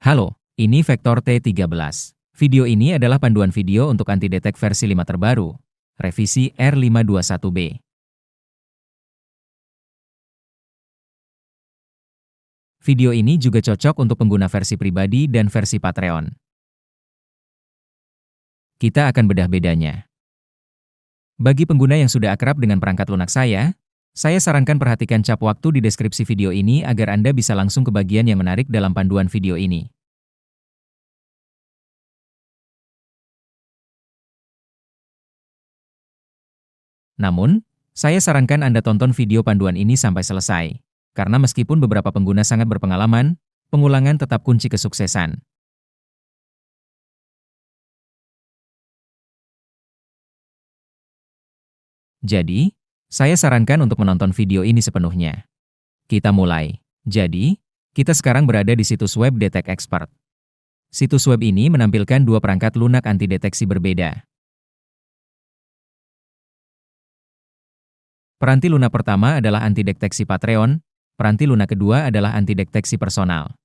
Halo, ini Vektor T13. Video ini adalah panduan video untuk anti-detect versi 5 terbaru, revisi R521B. Video ini juga cocok untuk pengguna versi pribadi dan versi Patreon. Kita akan bedah bedanya. Bagi pengguna yang sudah akrab dengan perangkat lunak saya sarankan perhatikan cap waktu di deskripsi video ini agar Anda bisa langsung ke bagian yang menarik dalam panduan video ini. Namun, saya sarankan Anda tonton video panduan ini sampai selesai, karena meskipun beberapa pengguna sangat berpengalaman, pengulangan tetap kunci kesuksesan. Jadi, saya sarankan untuk menonton video ini sepenuhnya. Kita mulai. Jadi, kita sekarang berada di situs web Detect Expert. Situs web ini menampilkan dua perangkat lunak anti-deteksi berbeda. Peranti lunak pertama adalah anti-deteksi Patreon, peranti lunak kedua adalah anti-deteksi personal.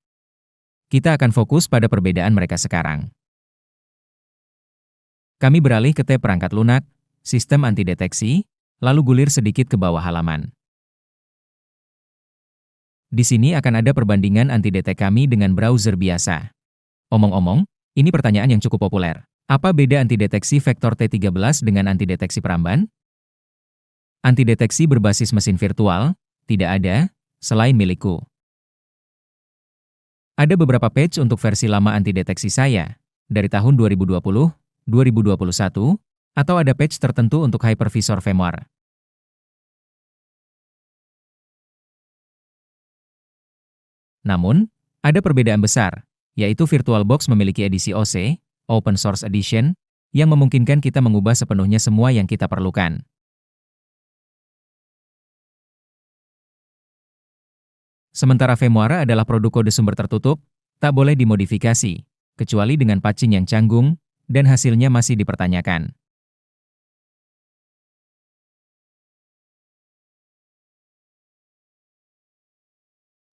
Kita akan fokus pada perbedaan mereka sekarang. Kami beralih ke tab perangkat lunak, sistem anti-deteksi, lalu gulir sedikit ke bawah halaman. Di sini akan ada perbandingan anti-detek kami dengan browser biasa. Omong-omong, ini pertanyaan yang cukup populer. Apa beda anti-deteksi Vektor T13 dengan anti-deteksi peramban? Anti-deteksi berbasis mesin virtual, tidak ada, selain milikku. Ada beberapa patch untuk versi lama anti-deteksi saya, dari tahun 2020, 2021, atau ada patch tertentu untuk hypervisor firmware. Namun, ada perbedaan besar, yaitu VirtualBox memiliki edisi OC, Open Source Edition, yang memungkinkan kita mengubah sepenuhnya semua yang kita perlukan. Sementara firmware adalah produk kode sumber tertutup, tak boleh dimodifikasi, kecuali dengan patching yang canggung, dan hasilnya masih dipertanyakan.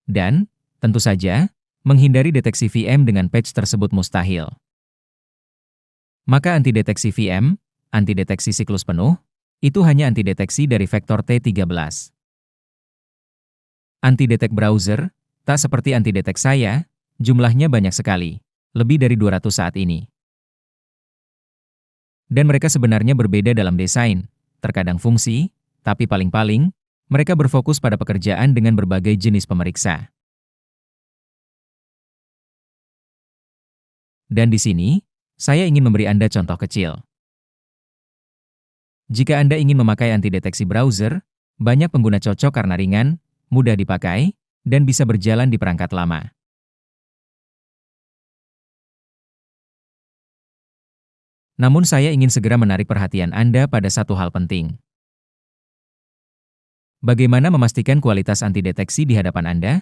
Dan, tentu saja, menghindari deteksi VM dengan patch tersebut mustahil. Maka anti-deteksi VM, anti-deteksi siklus penuh, itu hanya anti-deteksi dari Vektor T13. Anti-detek browser, tak seperti anti-detek saya, jumlahnya banyak sekali, lebih dari 200 saat ini. Dan mereka sebenarnya berbeda dalam desain, terkadang fungsi, tapi paling-paling, mereka berfokus pada pekerjaan dengan berbagai jenis pemeriksa. Dan di sini, saya ingin memberi Anda contoh kecil. Jika Anda ingin memakai anti-deteksi browser, banyak pengguna cocok karena ringan, mudah dipakai, dan bisa berjalan di perangkat lama. Namun saya ingin segera menarik perhatian Anda pada satu hal penting. Bagaimana memastikan kualitas anti-deteksi di hadapan Anda?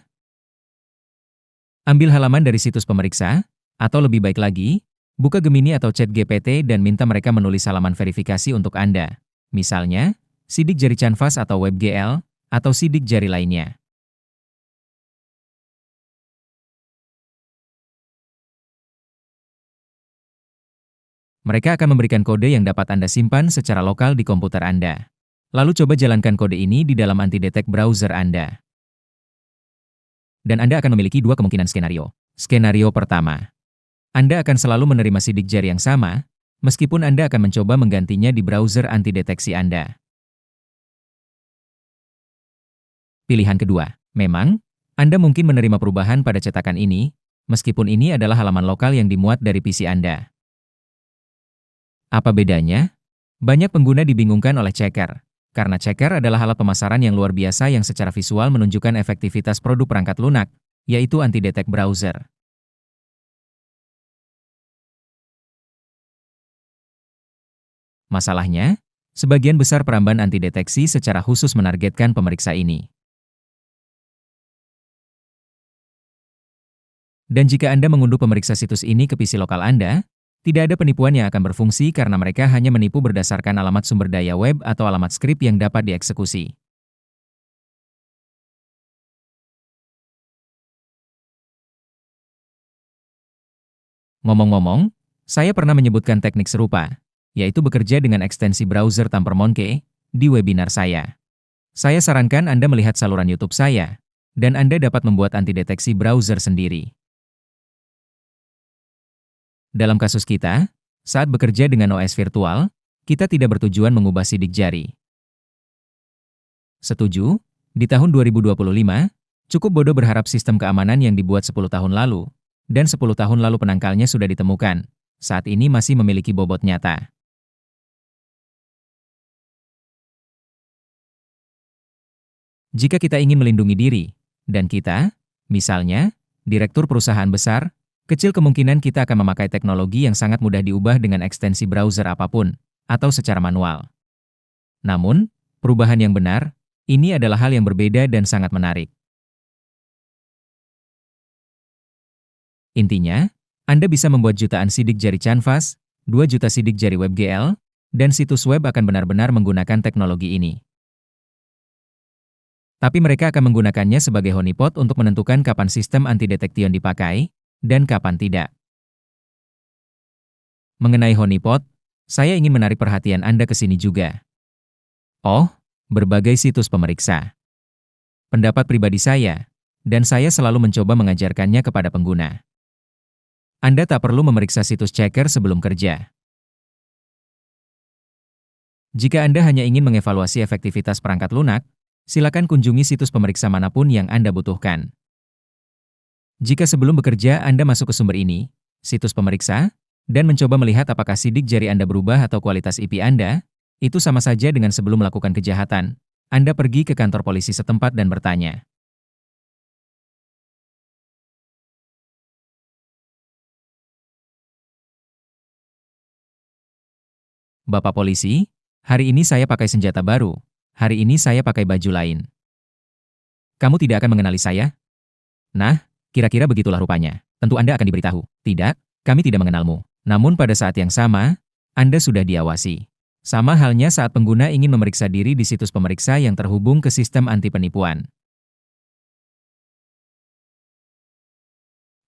Ambil halaman dari situs pemeriksa, atau lebih baik lagi, buka Gemini atau ChatGPT dan minta mereka menulis halaman verifikasi untuk Anda. Misalnya, sidik jari Canvas atau WebGL, atau sidik jari lainnya. Mereka akan memberikan kode yang dapat Anda simpan secara lokal di komputer Anda. Lalu coba jalankan kode ini di dalam anti-detek browser Anda. Dan Anda akan memiliki dua kemungkinan skenario. Skenario pertama, Anda akan selalu menerima sidik jari yang sama, meskipun Anda akan mencoba menggantinya di browser anti-deteksi Anda. Pilihan kedua, memang, Anda mungkin menerima perubahan pada cetakan ini, meskipun ini adalah halaman lokal yang dimuat dari PC Anda. Apa bedanya? Banyak pengguna dibingungkan oleh checker, karena checker adalah alat pemasaran yang luar biasa yang secara visual menunjukkan efektivitas produk perangkat lunak, yaitu anti-detek browser. Masalahnya, sebagian besar peramban anti-deteksi secara khusus menargetkan pemeriksa ini. Dan jika Anda mengunduh pemeriksa situs ini ke PC lokal Anda, tidak ada penipuan yang akan berfungsi karena mereka hanya menipu berdasarkan alamat sumber daya web atau alamat skrip yang dapat dieksekusi. Ngomong-ngomong, saya pernah menyebutkan teknik serupa, yaitu bekerja dengan ekstensi browser Tampermonkey di webinar saya. Saya sarankan Anda melihat saluran YouTube saya, dan Anda dapat membuat anti deteksi browser sendiri. Dalam kasus kita, saat bekerja dengan OS virtual, kita tidak bertujuan mengubah sidik jari. Setuju? Di tahun 2025, cukup bodoh berharap sistem keamanan yang dibuat 10 tahun lalu, dan 10 tahun lalu penangkalnya sudah ditemukan, saat ini masih memiliki bobot nyata. Jika kita ingin melindungi diri, dan kita, misalnya, direktur perusahaan besar, kecil kemungkinan kita akan memakai teknologi yang sangat mudah diubah dengan ekstensi browser apapun, atau secara manual. Namun, perubahan yang benar, ini adalah hal yang berbeda dan sangat menarik. Intinya, Anda bisa membuat jutaan sidik jari canvas, 2 juta sidik jari WebGL, dan situs web akan benar-benar menggunakan teknologi ini. Tapi mereka akan menggunakannya sebagai honeypot untuk menentukan kapan sistem anti-detection dipakai, dan kapan tidak. Mengenai honeypot, saya ingin menarik perhatian Anda ke sini juga. Oh, berbagai situs pemeriksa. Pendapat pribadi saya, dan saya selalu mencoba mengajarkannya kepada pengguna. Anda tak perlu memeriksa situs checker sebelum kerja. Jika Anda hanya ingin mengevaluasi efektivitas perangkat lunak, silakan kunjungi situs pemeriksa manapun yang Anda butuhkan. Jika sebelum bekerja Anda masuk ke sumber ini, situs pemeriksa, dan mencoba melihat apakah sidik jari Anda berubah atau kualitas IP Anda, itu sama saja dengan sebelum melakukan kejahatan. Anda pergi ke kantor polisi setempat dan bertanya. Bapak polisi, hari ini saya pakai senjata baru. Hari ini saya pakai baju lain. Kamu tidak akan mengenali saya? Nah, kira-kira begitulah rupanya. Tentu Anda akan diberitahu. Tidak, kami tidak mengenalmu. Namun pada saat yang sama, Anda sudah diawasi. Sama halnya saat pengguna ingin memeriksa diri di situs pemeriksa yang terhubung ke sistem anti penipuan.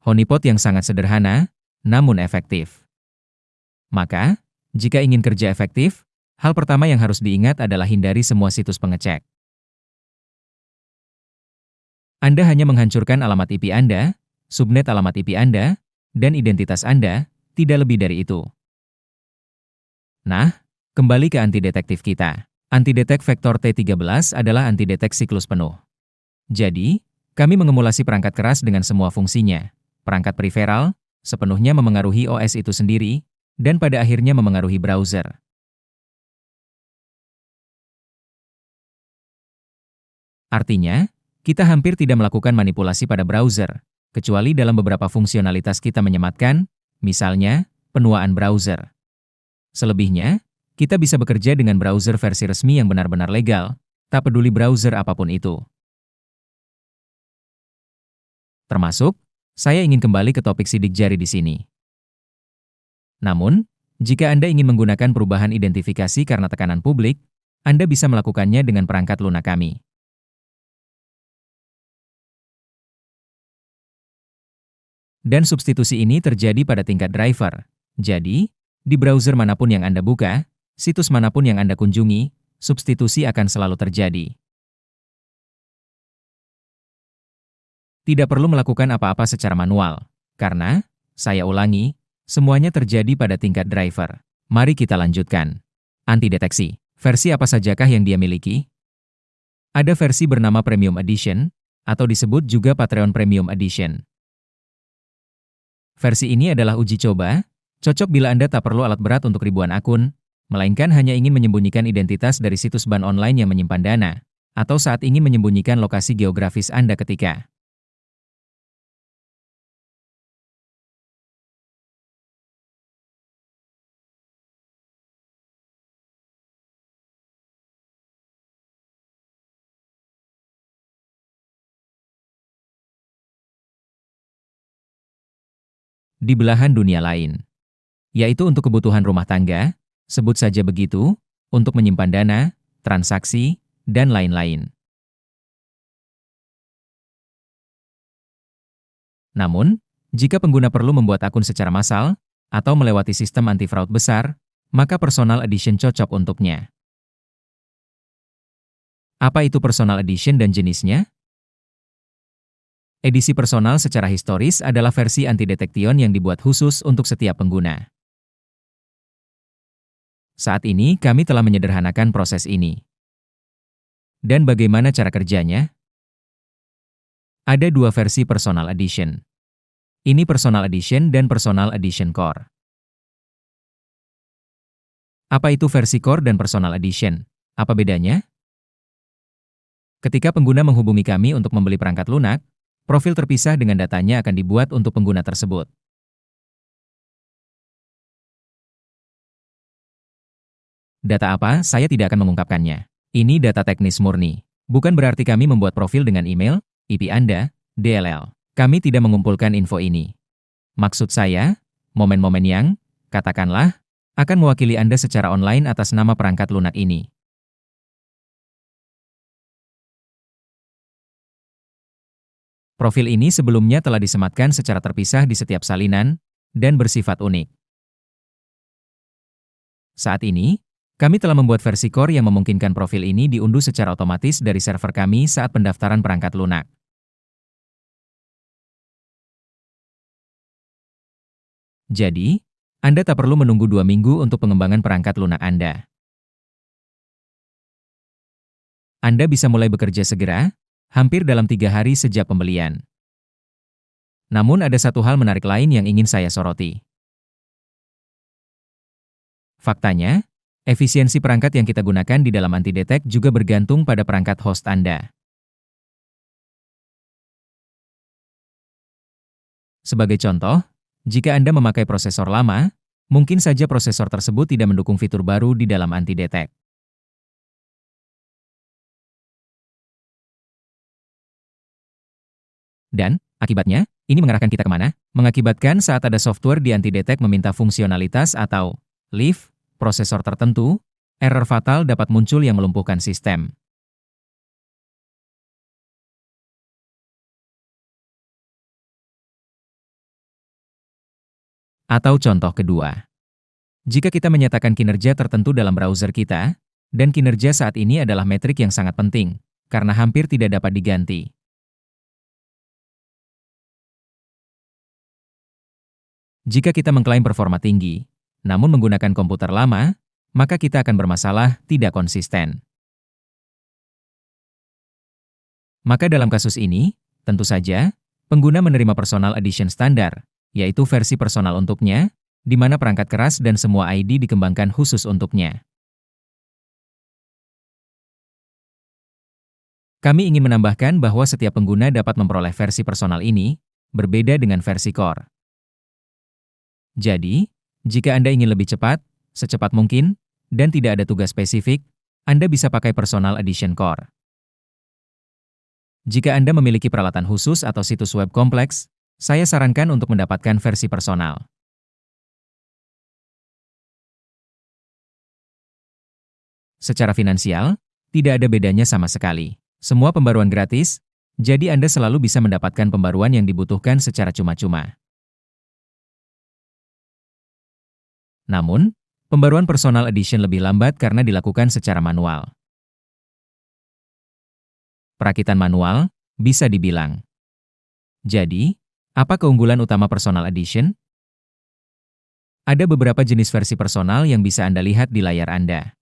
Honeypot yang sangat sederhana, namun efektif. Maka, jika ingin kerja efektif, hal pertama yang harus diingat adalah hindari semua situs pengecek. Anda hanya menghancurkan alamat IP Anda, subnet alamat IP Anda, dan identitas Anda, tidak lebih dari itu. Nah, kembali ke antidetektif kita. Antidetek vektor T13 adalah antidetek siklus penuh. Jadi, kami mengemulasi perangkat keras dengan semua fungsinya. Perangkat periferal, sepenuhnya memengaruhi OS itu sendiri, dan pada akhirnya memengaruhi browser. Artinya, kita hampir tidak melakukan manipulasi pada browser, kecuali dalam beberapa fungsionalitas kita menyematkan, misalnya, penuaan browser. Selebihnya, kita bisa bekerja dengan browser versi resmi yang benar-benar legal, tak peduli browser apapun itu. Termasuk, saya ingin kembali ke topik sidik jari di sini. Namun, jika Anda ingin menggunakan perubahan identifikasi karena tekanan publik, Anda bisa melakukannya dengan perangkat lunak kami. Dan substitusi ini terjadi pada tingkat driver. Jadi, di browser manapun yang Anda buka, situs manapun yang Anda kunjungi, substitusi akan selalu terjadi. Tidak perlu melakukan apa-apa secara manual, karena, saya ulangi, semuanya terjadi pada tingkat driver. Mari kita lanjutkan. Anti-deteksi. Versi apa sajakah yang dia miliki? Ada versi bernama Premium Edition, atau disebut juga Patreon Premium Edition. Versi ini adalah uji coba, cocok bila Anda tak perlu alat berat untuk ribuan akun, melainkan hanya ingin menyembunyikan identitas dari situs ban online yang menyimpan dana, atau saat ingin menyembunyikan lokasi geografis Anda ketika di belahan dunia lain, yaitu untuk kebutuhan rumah tangga, sebut saja begitu, untuk menyimpan dana, transaksi, dan lain-lain. Namun, Jika pengguna perlu membuat akun secara massal, atau melewati sistem anti-fraud besar, maka Personal Edition cocok untuknya. Apa itu Personal Edition dan jenisnya? Edisi personal secara historis adalah versi anti-detection yang dibuat khusus untuk setiap pengguna. Saat ini kami telah menyederhanakan proses ini. Dan bagaimana cara kerjanya? Ada dua versi Personal Edition. Ini Personal Edition dan Personal Edition Core. Apa itu versi Core dan Personal Edition? Apa bedanya? Ketika pengguna menghubungi kami untuk membeli perangkat lunak, profil terpisah dengan datanya akan dibuat untuk pengguna tersebut. Data apa? Saya tidak akan mengungkapkannya. Ini data teknis murni. Bukan berarti kami membuat profil dengan email, IP Anda, DLL. Kami tidak mengumpulkan info ini. Maksud saya, momen-momen yang, katakanlah, akan mewakili Anda secara online atas nama perangkat lunak ini. Profil ini sebelumnya telah disematkan secara terpisah di setiap salinan, dan bersifat unik. Saat ini, kami telah membuat versi core yang memungkinkan profil ini diunduh secara otomatis dari server kami saat pendaftaran perangkat lunak. Jadi, Anda tak perlu menunggu 2 minggu untuk pengembangan perangkat lunak Anda. Anda bisa mulai bekerja segera, hampir dalam 3 hari sejak pembelian. Namun ada satu hal menarik lain yang ingin saya soroti. Faktanya, efisiensi perangkat yang kita gunakan di dalam anti-detect juga bergantung pada perangkat host Anda. Sebagai contoh, jika Anda memakai prosesor lama, mungkin saja prosesor tersebut tidak mendukung fitur baru di dalam anti-detect. Dan, akibatnya, ini mengarahkan kita kemana? Mengakibatkan saat ada software di anti-detect meminta fungsionalitas atau leave prosesor tertentu, error fatal dapat muncul yang melumpuhkan sistem. Atau contoh kedua, jika kita menyatakan kinerja tertentu dalam browser kita, dan kinerja saat ini adalah metrik yang sangat penting, karena hampir tidak dapat diganti. Jika kita mengklaim performa tinggi, namun menggunakan komputer lama, maka kita akan bermasalah tidak konsisten. Maka dalam kasus ini, tentu saja, pengguna menerima Personal Edition standar, yaitu versi personal untuknya, di mana perangkat keras dan semua ID dikembangkan khusus untuknya. Kami ingin menambahkan bahwa setiap pengguna dapat memperoleh versi personal ini, berbeda dengan versi core. Jadi, jika Anda ingin lebih cepat, secepat mungkin, dan tidak ada tugas spesifik, Anda bisa pakai Personal Edition Core. Jika Anda memiliki peralatan khusus atau situs web kompleks, saya sarankan untuk mendapatkan versi personal. Secara finansial, tidak ada bedanya sama sekali. Semua pembaruan gratis, jadi Anda selalu bisa mendapatkan pembaruan yang dibutuhkan secara cuma-cuma. Namun, pembaruan Personal Edition lebih lambat karena dilakukan secara manual. Perakitan manual, bisa dibilang. Jadi, apa keunggulan utama Personal Edition? Ada beberapa jenis versi personal yang bisa Anda lihat di layar Anda.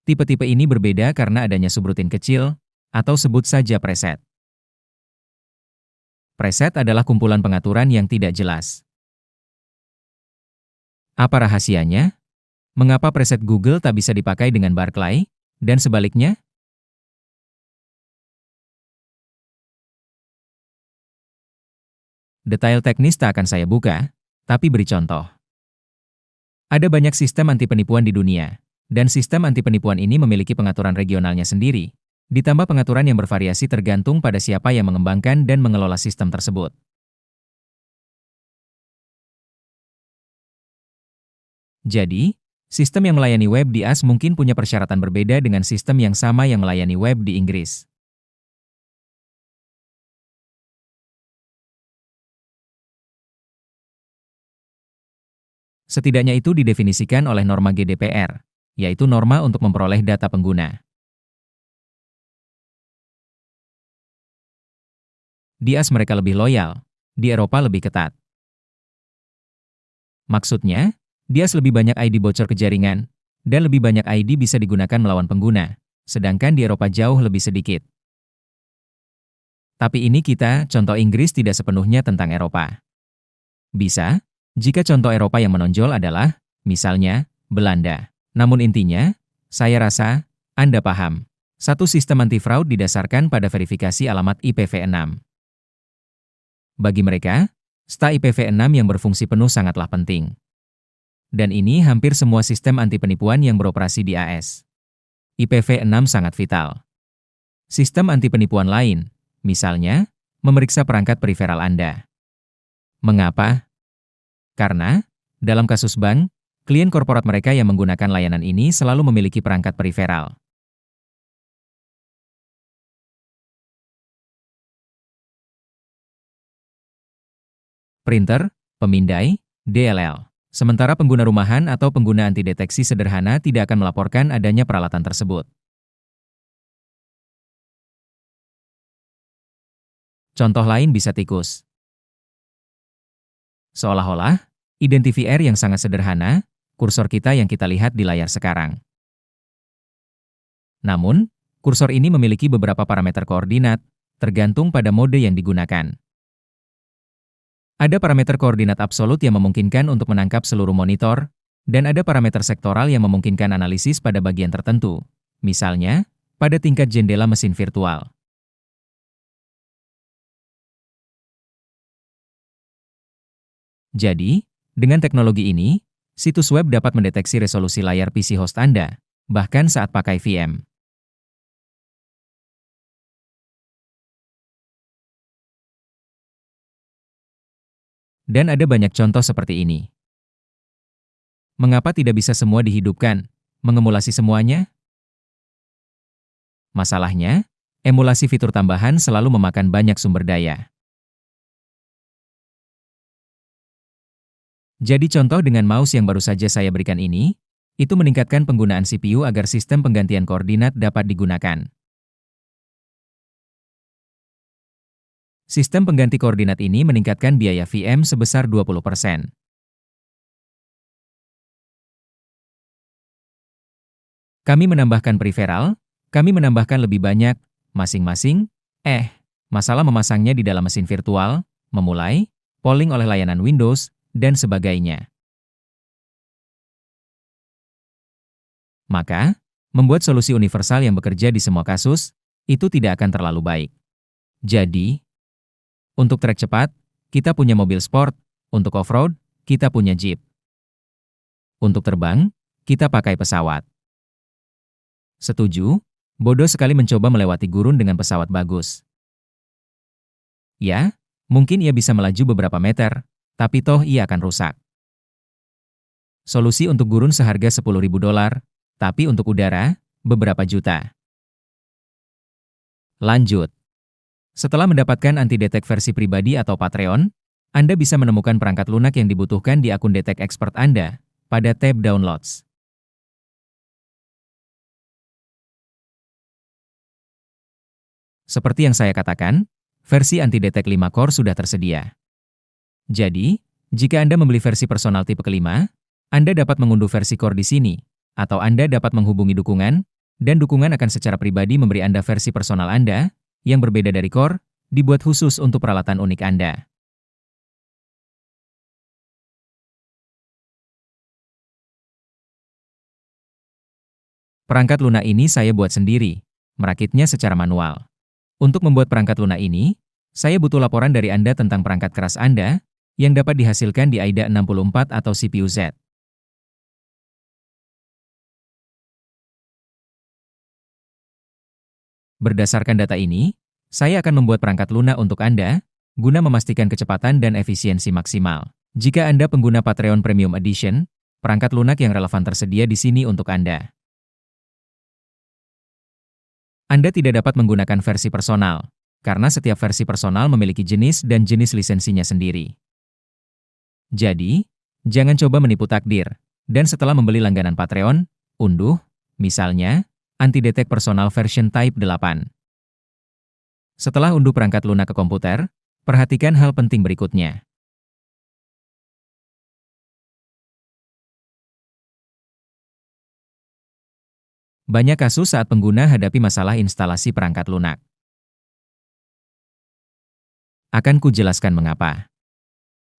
Tipe-tipe ini berbeda karena adanya subrutin kecil, atau sebut saja preset. Preset adalah kumpulan pengaturan yang tidak jelas. Apa rahasianya? Mengapa preset Google tak bisa dipakai dengan Barclay, dan sebaliknya? Detail teknis tak akan saya buka, tapi beri contoh. Ada banyak sistem anti penipuan di dunia, dan sistem anti penipuan ini memiliki pengaturan regionalnya sendiri, ditambah pengaturan yang bervariasi tergantung pada siapa yang mengembangkan dan mengelola sistem tersebut. Jadi, sistem yang melayani web di AS mungkin punya persyaratan berbeda dengan sistem yang sama yang melayani web di Inggris. Setidaknya itu didefinisikan oleh norma GDPR, yaitu norma untuk memperoleh data pengguna. Di AS mereka lebih loyal, di Eropa lebih ketat. Maksudnya, di AS lebih banyak ID bocor ke jaringan, dan lebih banyak ID bisa digunakan melawan pengguna, sedangkan di Eropa jauh lebih sedikit. Tapi ini contoh Inggris tidak sepenuhnya tentang Eropa. Bisa, jika contoh Eropa yang menonjol adalah, misalnya, Belanda. Namun intinya, saya rasa, Anda paham. Satu sistem anti-fraud didasarkan pada verifikasi alamat IPv6. Bagi mereka, STA IPv6 yang berfungsi penuh sangatlah penting. Dan ini hampir semua sistem anti penipuan yang beroperasi di AS. IPv6 sangat vital. Sistem anti penipuan lain, misalnya, memeriksa perangkat periferal Anda. Mengapa? Karena, dalam kasus bank, klien korporat mereka yang menggunakan layanan ini selalu memiliki perangkat periferal. Printer, pemindai, DLL. Sementara pengguna rumahan atau pengguna anti deteksi sederhana tidak akan melaporkan adanya peralatan tersebut. Contoh lain bisa tikus. Seolah-olah, identifier yang sangat sederhana, kursor kita yang kita lihat di layar sekarang. Namun, kursor ini memiliki beberapa parameter koordinat, tergantung pada mode yang digunakan. Ada parameter koordinat absolut yang memungkinkan untuk menangkap seluruh monitor, dan ada parameter sektoral yang memungkinkan analisis pada bagian tertentu, misalnya, pada tingkat jendela mesin virtual. Jadi, dengan teknologi ini, situs web dapat mendeteksi resolusi layar PC host Anda, bahkan saat pakai VM. Dan ada banyak contoh seperti ini. Mengapa tidak bisa semua dihidupkan, mengemulasi semuanya? Masalahnya, emulasi fitur tambahan selalu memakan banyak sumber daya. Jadi contoh dengan mouse yang baru saja saya berikan ini, itu meningkatkan penggunaan CPU agar sistem penggantian koordinat dapat digunakan. Sistem pengganti koordinat ini meningkatkan biaya VM sebesar 20%. Kami menambahkan periferal, kami menambahkan lebih banyak, masing-masing, masalah memasangnya di dalam mesin virtual, memulai, polling oleh layanan Windows, dan sebagainya. Maka, membuat solusi universal yang bekerja di semua kasus, itu tidak akan terlalu baik. Jadi, untuk trek cepat, kita punya mobil sport, untuk off-road, kita punya Jeep. Untuk terbang, kita pakai pesawat. Setuju? Bodoh sekali mencoba melewati gurun dengan pesawat bagus. Ya, mungkin ia bisa melaju beberapa meter, tapi toh ia akan rusak. Solusi untuk gurun seharga $10.000, tapi untuk udara, beberapa juta. Lanjut. Setelah mendapatkan anti-detect versi pribadi atau Patreon, Anda bisa menemukan perangkat lunak yang dibutuhkan di akun Detect Expert Anda, pada tab Downloads. Seperti yang saya katakan, versi anti-detect 5 core sudah tersedia. Jadi, jika Anda membeli versi personal tipe kelima, Anda dapat mengunduh versi core di sini, atau Anda dapat menghubungi dukungan, dan dukungan akan secara pribadi memberi Anda versi personal Anda, yang berbeda dari core, dibuat khusus untuk peralatan unik Anda. Perangkat lunak ini saya buat sendiri, merakitnya secara manual. Untuk membuat perangkat lunak ini, saya butuh laporan dari Anda tentang perangkat keras Anda, yang dapat dihasilkan di AIDA 64 atau CPU Z. Berdasarkan data ini, saya akan membuat perangkat lunak untuk Anda, guna memastikan kecepatan dan efisiensi maksimal. Jika Anda pengguna Patreon Premium Edition, perangkat lunak yang relevan tersedia di sini untuk Anda. Anda tidak dapat menggunakan versi personal, karena setiap versi personal memiliki jenis dan jenis lisensinya sendiri. Jadi, Jangan coba menipu takdir. Dan setelah membeli langganan Patreon, unduh, misalnya, Antidetek Personal Version Type 8. Setelah unduh perangkat lunak ke komputer, perhatikan hal penting berikutnya. Banyak kasus saat pengguna hadapi masalah instalasi perangkat lunak. Akan kujelaskan mengapa.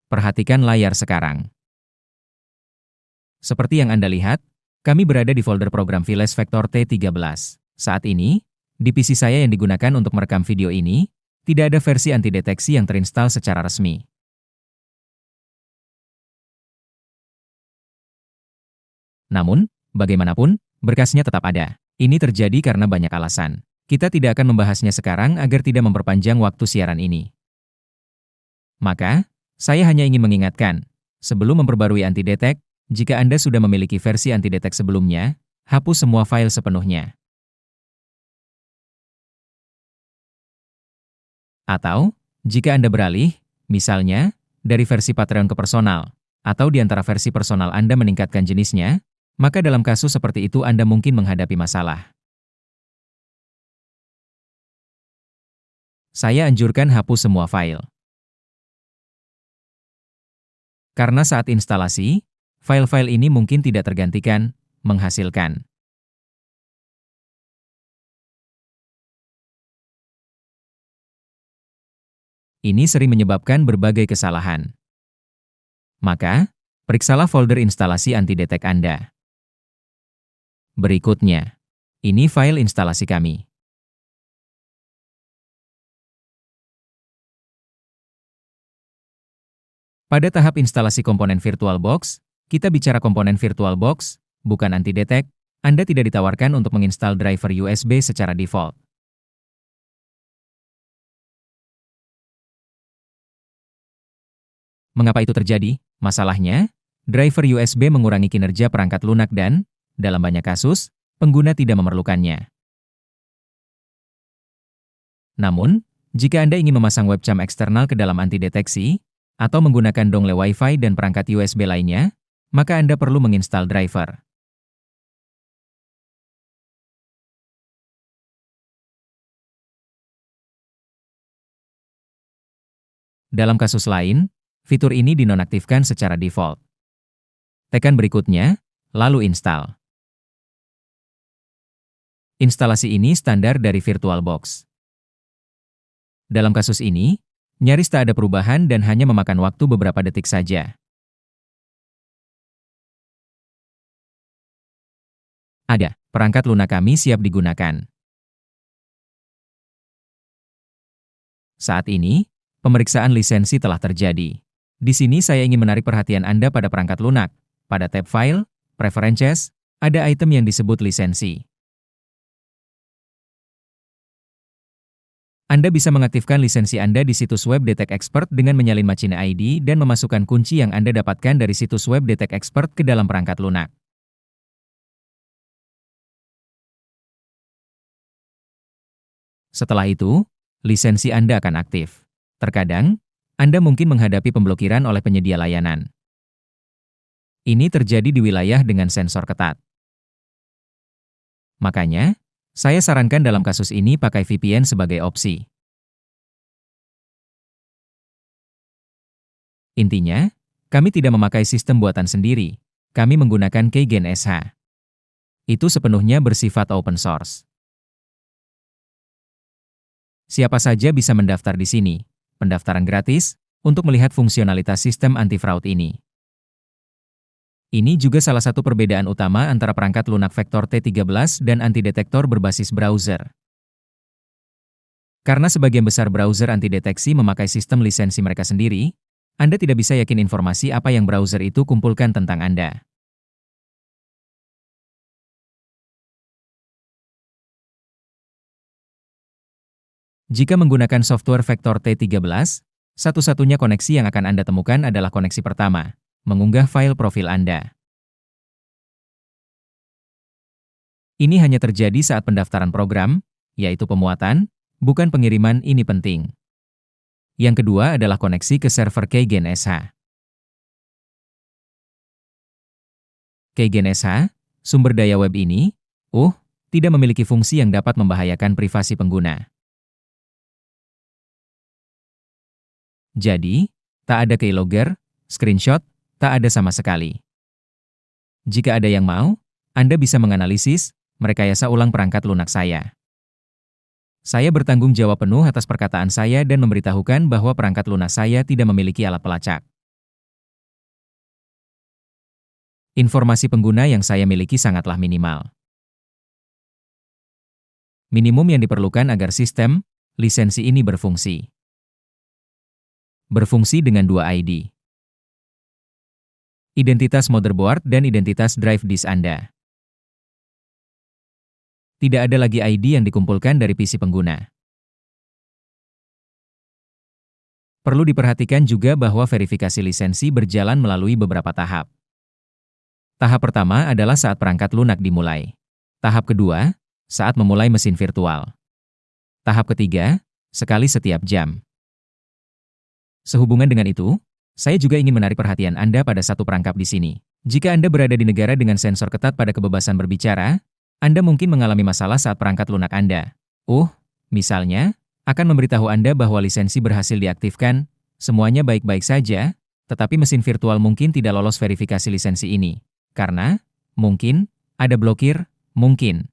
Perhatikan layar sekarang. Seperti yang Anda lihat, kami berada di folder program Files Vector T13. Saat ini, di PC saya yang digunakan untuk merekam video ini, tidak ada versi antideteksi yang terinstal secara resmi. Namun, bagaimanapun, berkasnya tetap ada. Ini terjadi karena banyak alasan. Kita tidak akan membahasnya sekarang agar tidak memperpanjang waktu siaran ini. Maka, saya hanya ingin mengingatkan, sebelum memperbarui antidetek, jika Anda sudah memiliki versi antidetek sebelumnya, hapus semua file sepenuhnya. Atau, jika Anda beralih, misalnya, dari versi Patreon ke personal, atau di antara versi personal Anda meningkatkan jenisnya, maka dalam kasus seperti itu Anda mungkin menghadapi masalah. Saya anjurkan hapus semua file. Karena saat instalasi, file-file ini mungkin tidak tergantikan, menghasilkan. Ini sering menyebabkan berbagai kesalahan. Maka, periksalah folder instalasi antidetek Anda. Berikutnya, ini file instalasi kami. Pada tahap instalasi komponen VirtualBox, kita bicara komponen VirtualBox, bukan antidetek. Anda tidak ditawarkan untuk menginstal driver USB secara default. Mengapa itu terjadi? Masalahnya, driver USB mengurangi kinerja perangkat lunak dan, dalam banyak kasus, pengguna tidak memerlukannya. Namun, jika Anda ingin memasang webcam eksternal ke dalam antideteksi, atau menggunakan dongle Wi-Fi dan perangkat USB lainnya, maka Anda perlu menginstal driver. Dalam kasus lain, fitur ini dinonaktifkan secara default. Tekan berikutnya, lalu install. Instalasi ini standar dari VirtualBox. Dalam kasus ini, nyaris tak ada perubahan dan hanya memakan waktu beberapa detik saja. Ada, perangkat lunak kami siap digunakan. Saat ini, pemeriksaan lisensi telah terjadi. Di sini saya ingin menarik perhatian Anda pada perangkat lunak. Pada tab File, Preferences, ada item yang disebut lisensi. Anda bisa mengaktifkan lisensi Anda di situs web Detect Expert dengan menyalin Machine ID dan memasukkan kunci yang Anda dapatkan dari situs web Detect Expert ke dalam perangkat lunak. Setelah itu, lisensi Anda akan aktif. Terkadang, Anda mungkin menghadapi pemblokiran oleh penyedia layanan. Ini terjadi di wilayah dengan sensor ketat. Makanya, saya sarankan dalam kasus ini pakai VPN sebagai opsi. Intinya, kami tidak memakai sistem buatan sendiri. Kami menggunakan Keygen SH. Itu sepenuhnya bersifat open source. Siapa saja bisa mendaftar di sini. Pendaftaran gratis untuk melihat fungsionalitas sistem anti-fraud ini. Ini juga salah satu perbedaan utama antara perangkat lunak Vector T13 dan antidetektor berbasis browser. Karena sebagian besar browser antideteksi memakai sistem lisensi mereka sendiri, Anda tidak bisa yakin informasi apa yang browser itu kumpulkan tentang Anda. Jika menggunakan software Vector T13, satu-satunya koneksi yang akan Anda temukan adalah koneksi pertama, mengunggah file profil Anda. Ini hanya terjadi saat pendaftaran program, yaitu pemuatan, bukan pengiriman. Ini penting. Yang kedua adalah koneksi ke server Keygen SH. Keygen SH, sumber daya web ini, tidak memiliki fungsi yang dapat membahayakan privasi pengguna. Jadi, tak ada keylogger, screenshot, tak ada sama sekali. Jika ada yang mau, Anda bisa menganalisis, merekayasa ulang perangkat lunak saya. Saya bertanggung jawab penuh atas perkataan saya dan memberitahukan bahwa perangkat lunak saya tidak memiliki alat pelacak. Informasi pengguna yang saya miliki sangatlah minimal. Minimum yang diperlukan agar sistem, lisensi ini berfungsi. Berfungsi dengan 2 ID. Identitas motherboard dan identitas drive disk Anda. Tidak ada lagi ID yang dikumpulkan dari PC pengguna. Perlu diperhatikan juga bahwa verifikasi lisensi berjalan melalui beberapa tahap. Tahap pertama adalah saat perangkat lunak dimulai. Tahap kedua, saat memulai mesin virtual. Tahap ketiga, sekali setiap jam. Sehubungan dengan itu, saya juga ingin menarik perhatian Anda pada satu perangkap di sini. Jika Anda berada di negara dengan sensor ketat pada kebebasan berbicara, Anda mungkin mengalami masalah saat perangkat lunak Anda. Misalnya, akan memberitahu Anda bahwa lisensi berhasil diaktifkan, semuanya baik-baik saja, tetapi mesin virtual mungkin tidak lolos verifikasi lisensi ini. Karena, mungkin, ada blokir, mungkin.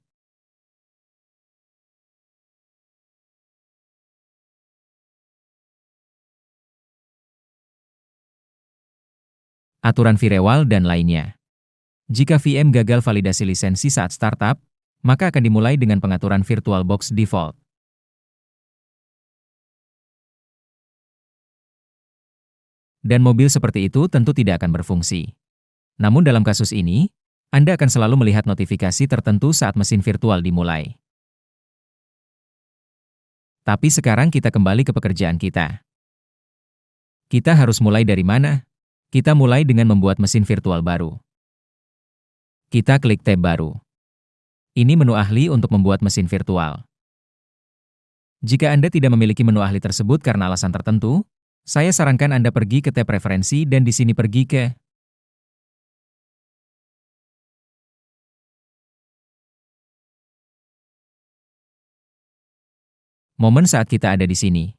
Aturan firewall dan lainnya. Jika VM gagal validasi lisensi saat startup, maka akan dimulai dengan pengaturan VirtualBox default. Dan mobil seperti itu tentu tidak akan berfungsi. Namun dalam kasus ini, Anda akan selalu melihat notifikasi tertentu saat mesin virtual dimulai. Tapi sekarang kita kembali ke pekerjaan kita. Kita harus mulai dari mana? Kita mulai dengan membuat mesin virtual baru. Kita klik tab baru. Ini menu ahli untuk membuat mesin virtual. Jika Anda tidak memiliki menu ahli tersebut karena alasan tertentu, saya sarankan Anda pergi ke tab preferensi dan di sini pergi ke momen saat kita ada di sini.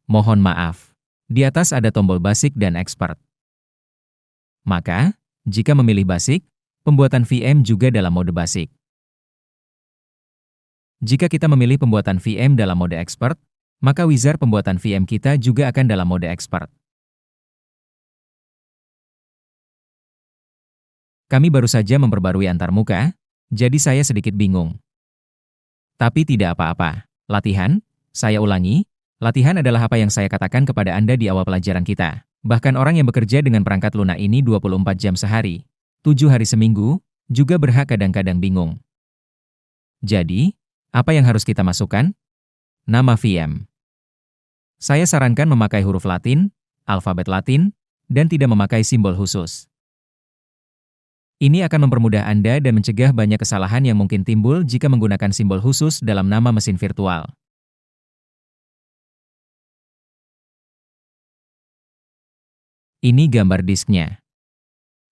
Mohon maaf. Di atas ada tombol basic dan expert. Maka, jika memilih basic, pembuatan VM juga dalam mode basic. Jika kita memilih pembuatan VM dalam mode expert, maka wizard pembuatan VM kita juga akan dalam mode expert. Kami baru saja memperbarui antarmuka, jadi saya sedikit bingung. Tapi tidak apa-apa. Latihan, saya ulangi, latihan adalah apa yang saya katakan kepada Anda di awal pelajaran kita. Bahkan orang yang bekerja dengan perangkat lunak ini 24 jam sehari, 7 hari seminggu, juga berhak kadang-kadang bingung. Jadi, apa yang harus kita masukkan? Nama VM. Saya sarankan memakai huruf Latin, alfabet Latin, dan tidak memakai simbol khusus. Ini akan mempermudah Anda dan mencegah banyak kesalahan yang mungkin timbul jika menggunakan simbol khusus dalam nama mesin virtual. Ini gambar disknya.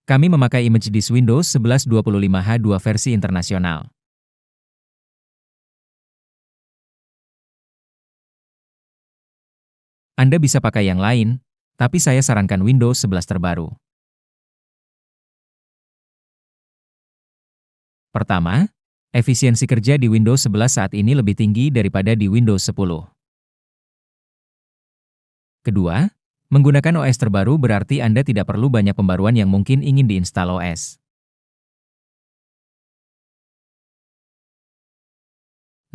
Kami memakai image disk Windows 11 25H2 versi internasional. Anda bisa pakai yang lain, tapi saya sarankan Windows 11 terbaru. Pertama, efisiensi kerja di Windows 11 saat ini lebih tinggi daripada di Windows 10. Kedua, menggunakan OS terbaru berarti Anda tidak perlu banyak pembaruan yang mungkin ingin diinstal OS.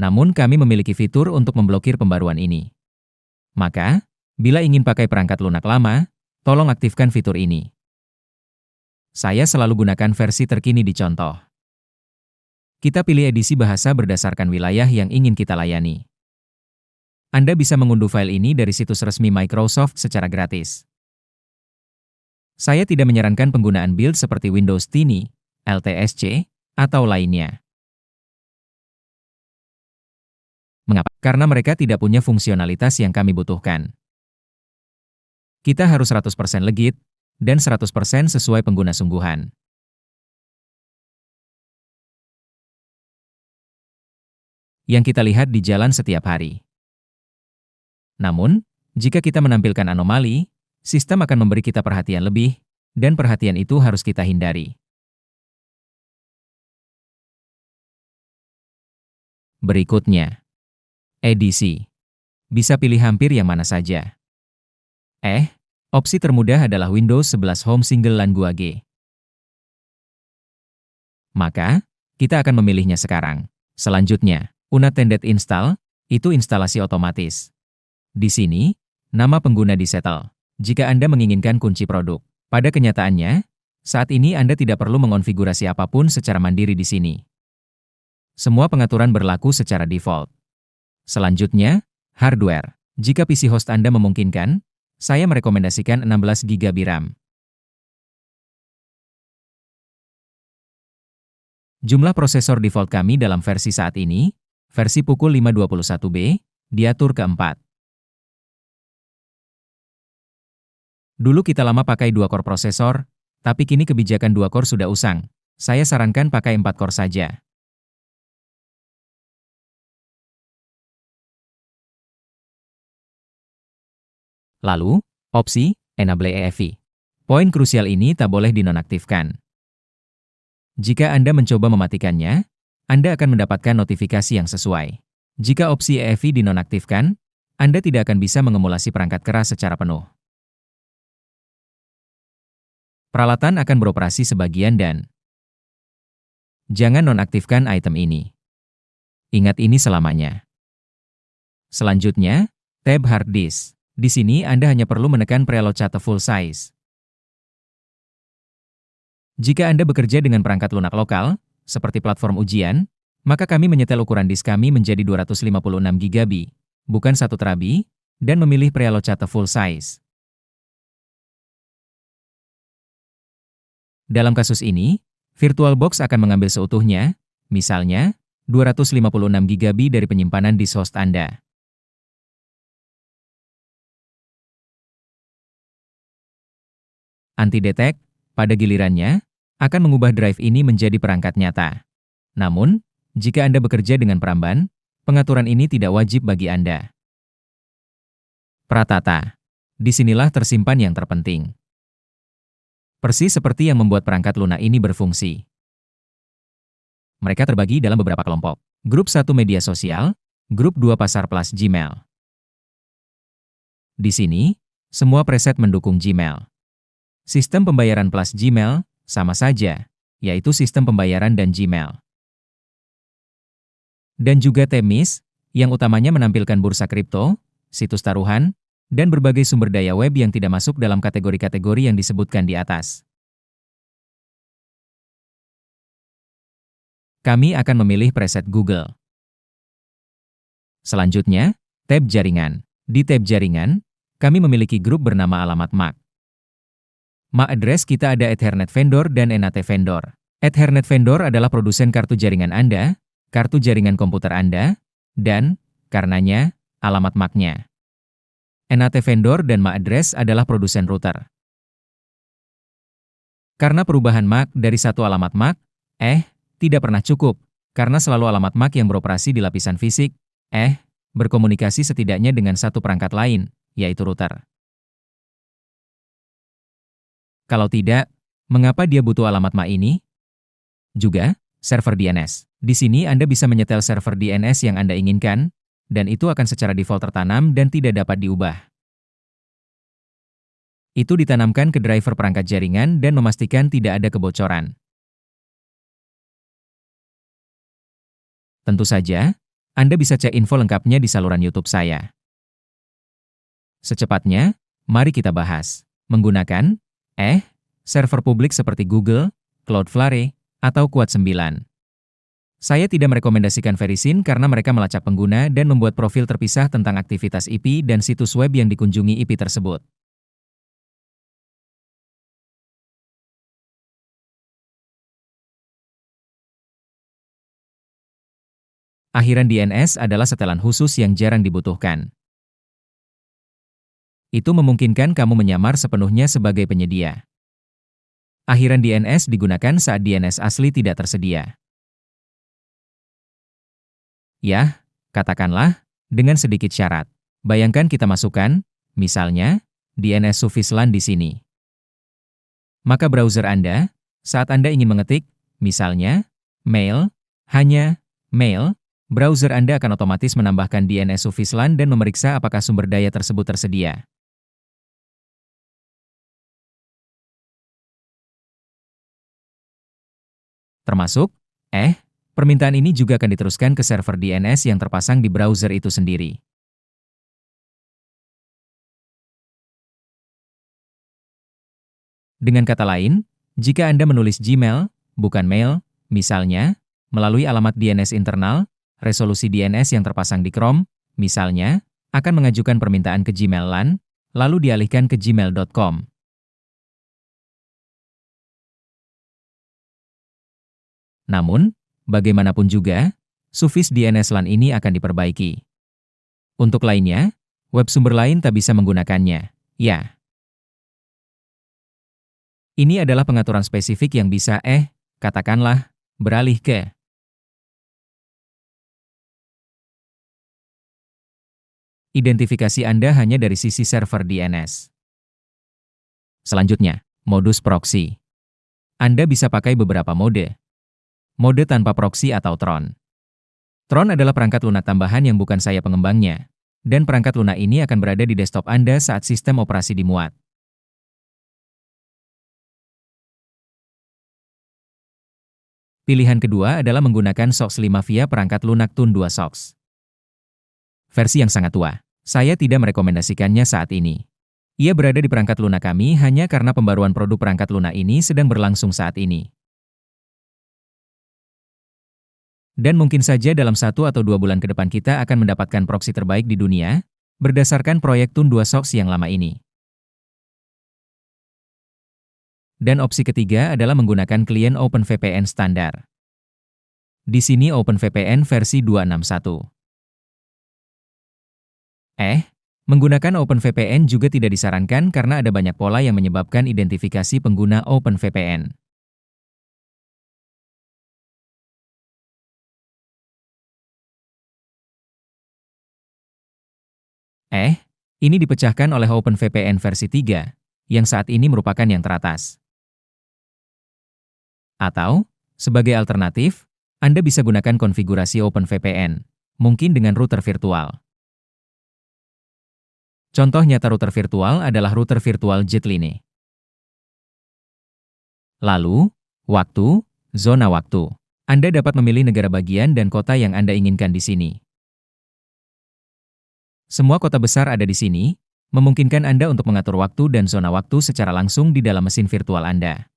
Namun kami memiliki fitur untuk memblokir pembaruan ini. Maka, bila ingin pakai perangkat lunak lama, tolong aktifkan fitur ini. Saya selalu gunakan versi terkini di contoh. Kita pilih edisi bahasa berdasarkan wilayah yang ingin kita layani. Anda bisa mengunduh file ini dari situs resmi Microsoft secara gratis. Saya tidak menyarankan penggunaan build seperti Windows Tiny, LTSC, atau lainnya. Mengapa? Karena mereka tidak punya fungsionalitas yang kami butuhkan. Kita harus 100% legit, dan 100% sesuai pengguna sungguhan. Yang kita lihat di jalan setiap hari. Namun, jika kita menampilkan anomali, sistem akan memberi kita perhatian lebih, dan perhatian itu harus kita hindari. Berikutnya, edisi. Bisa pilih hampir yang mana saja. Opsi termudah adalah Windows 11 Home Single LAN GUAG. Maka, kita akan memilihnya sekarang. Selanjutnya, Unattended Install, itu instalasi otomatis. Di sini, nama pengguna disetel. Jika Anda menginginkan kunci produk. Pada kenyataannya, saat ini Anda tidak perlu mengonfigurasi apapun secara mandiri di sini. Semua pengaturan berlaku secara default. Selanjutnya, hardware. Jika PC host Anda memungkinkan, saya merekomendasikan 16 GB RAM. Jumlah prosesor default kami dalam versi saat ini, versi pukul 5.21b, diatur ke 4. Dulu kita lama pakai 2 core prosesor, tapi kini kebijakan 2 core sudah usang. Saya sarankan pakai 4 core saja. Lalu, opsi Enable EFI. Poin krusial ini tak boleh dinonaktifkan. Jika Anda mencoba mematikannya, Anda akan mendapatkan notifikasi yang sesuai. Jika opsi EFI dinonaktifkan, Anda tidak akan bisa mengemulasi perangkat keras secara penuh. Peralatan akan beroperasi sebagian dan jangan nonaktifkan item ini. Ingat ini selamanya. Selanjutnya, tab hard disk. Di sini Anda hanya perlu menekan preload full size. Jika Anda bekerja dengan perangkat lunak lokal, seperti platform ujian, maka kami menyetel ukuran disk kami menjadi 256 GB, bukan 1 TB, dan memilih preload full size. Dalam kasus ini, VirtualBox akan mengambil seutuhnya, misalnya, 256 GB dari penyimpanan disk host Anda. Anti-detect, pada gilirannya, akan mengubah drive ini menjadi perangkat nyata. Namun, jika Anda bekerja dengan Pramban, pengaturan ini tidak wajib bagi Anda. Pratata. Disinilah tersimpan yang terpenting. Persis seperti yang membuat perangkat lunak ini berfungsi. Mereka terbagi dalam beberapa kelompok. Grup 1 media sosial, grup 2 pasar plus Gmail. Di sini, semua preset mendukung Gmail. Sistem pembayaran plus Gmail, sama saja, yaitu sistem pembayaran dan Gmail. Dan juga Temis, yang utamanya menampilkan bursa kripto, situs taruhan, dan berbagai sumber daya web yang tidak masuk dalam kategori-kategori yang disebutkan di atas. Kami akan memilih preset Google. Selanjutnya, tab jaringan. Di tab jaringan, kami memiliki grup bernama alamat MAC. MAC address kita ada Ethernet vendor dan NAT vendor. Ethernet vendor adalah produsen kartu jaringan Anda, kartu jaringan komputer Anda, dan, karenanya, alamat MAC-nya. NAT vendor dan MAC address adalah produsen router. Karena perubahan MAC dari satu alamat MAC, tidak pernah cukup, karena selalu alamat MAC yang beroperasi di lapisan fisik, berkomunikasi setidaknya dengan satu perangkat lain, yaitu router. Kalau tidak, mengapa dia butuh alamat MAC ini? Juga, server DNS. Di sini Anda bisa menyetel server DNS yang Anda inginkan, dan itu akan secara default tertanam dan tidak dapat diubah. Itu ditanamkan ke driver perangkat jaringan dan memastikan tidak ada kebocoran. Tentu saja, Anda bisa cek info lengkapnya di saluran YouTube saya. Secepatnya, mari kita bahas. Menggunakan server publik seperti Google, Cloudflare, atau Quad 9. Saya tidak merekomendasikan Verisign karena mereka melacak pengguna dan membuat profil terpisah tentang aktivitas IP dan situs web yang dikunjungi IP tersebut. Akhiran DNS adalah setelan khusus yang jarang dibutuhkan. Itu memungkinkan kamu menyamar sepenuhnya sebagai penyedia. Akhiran DNS digunakan saat DNS asli tidak tersedia. Ya, katakanlah, dengan sedikit syarat. Bayangkan kita masukkan, misalnya, DNS Sufisland di sini. Maka browser Anda, saat Anda ingin mengetik, misalnya, mail, hanya mail, browser Anda akan otomatis menambahkan DNS Sufisland dan memeriksa apakah sumber daya tersebut tersedia. Termasuk, permintaan ini juga akan diteruskan ke server DNS yang terpasang di browser itu sendiri. Dengan kata lain, jika Anda menulis Gmail, bukan mail, misalnya, melalui alamat DNS internal, resolusi DNS yang terpasang di Chrome, misalnya, akan mengajukan permintaan ke Gmail LAN, lalu dialihkan ke gmail.com. Namun, bagaimanapun juga, Sufis DNS LAN ini akan diperbaiki. Untuk lainnya, web sumber lain tak bisa menggunakannya. Ya. Ini adalah pengaturan spesifik yang bisa, katakanlah, beralih ke. Identifikasi Anda hanya dari sisi server DNS. Selanjutnya, modus proxy. Anda bisa pakai beberapa mode. Mode tanpa proxy atau Tron. Tron adalah perangkat lunak tambahan yang bukan saya pengembangnya, dan perangkat lunak ini akan berada di desktop Anda saat sistem operasi dimuat. Pilihan kedua adalah menggunakan SOX 5 via perangkat lunak Tun 2 SOX. Versi yang sangat tua. Saya tidak merekomendasikannya saat ini. Ia berada di perangkat lunak kami hanya karena pembaruan produk perangkat lunak ini sedang berlangsung saat ini. Dan mungkin saja dalam 1 atau 2 bulan ke depan kita akan mendapatkan proxy terbaik di dunia, berdasarkan proyek Tun 2 SOX yang lama ini. Dan opsi ketiga adalah menggunakan klien OpenVPN standar. Di sini OpenVPN versi 261. Menggunakan OpenVPN juga tidak disarankan karena ada banyak pola yang menyebabkan identifikasi pengguna OpenVPN. Ini dipecahkan oleh OpenVPN versi 3, yang saat ini merupakan yang teratas. Atau, sebagai alternatif, Anda bisa gunakan konfigurasi OpenVPN, mungkin dengan router virtual. Contoh nyata router virtual adalah router virtual Jetline. Lalu, waktu, zona waktu. Anda dapat memilih negara bagian dan kota yang Anda inginkan di sini. Semua kota besar ada di sini, memungkinkan Anda untuk mengatur waktu dan zona waktu secara langsung di dalam mesin virtual Anda.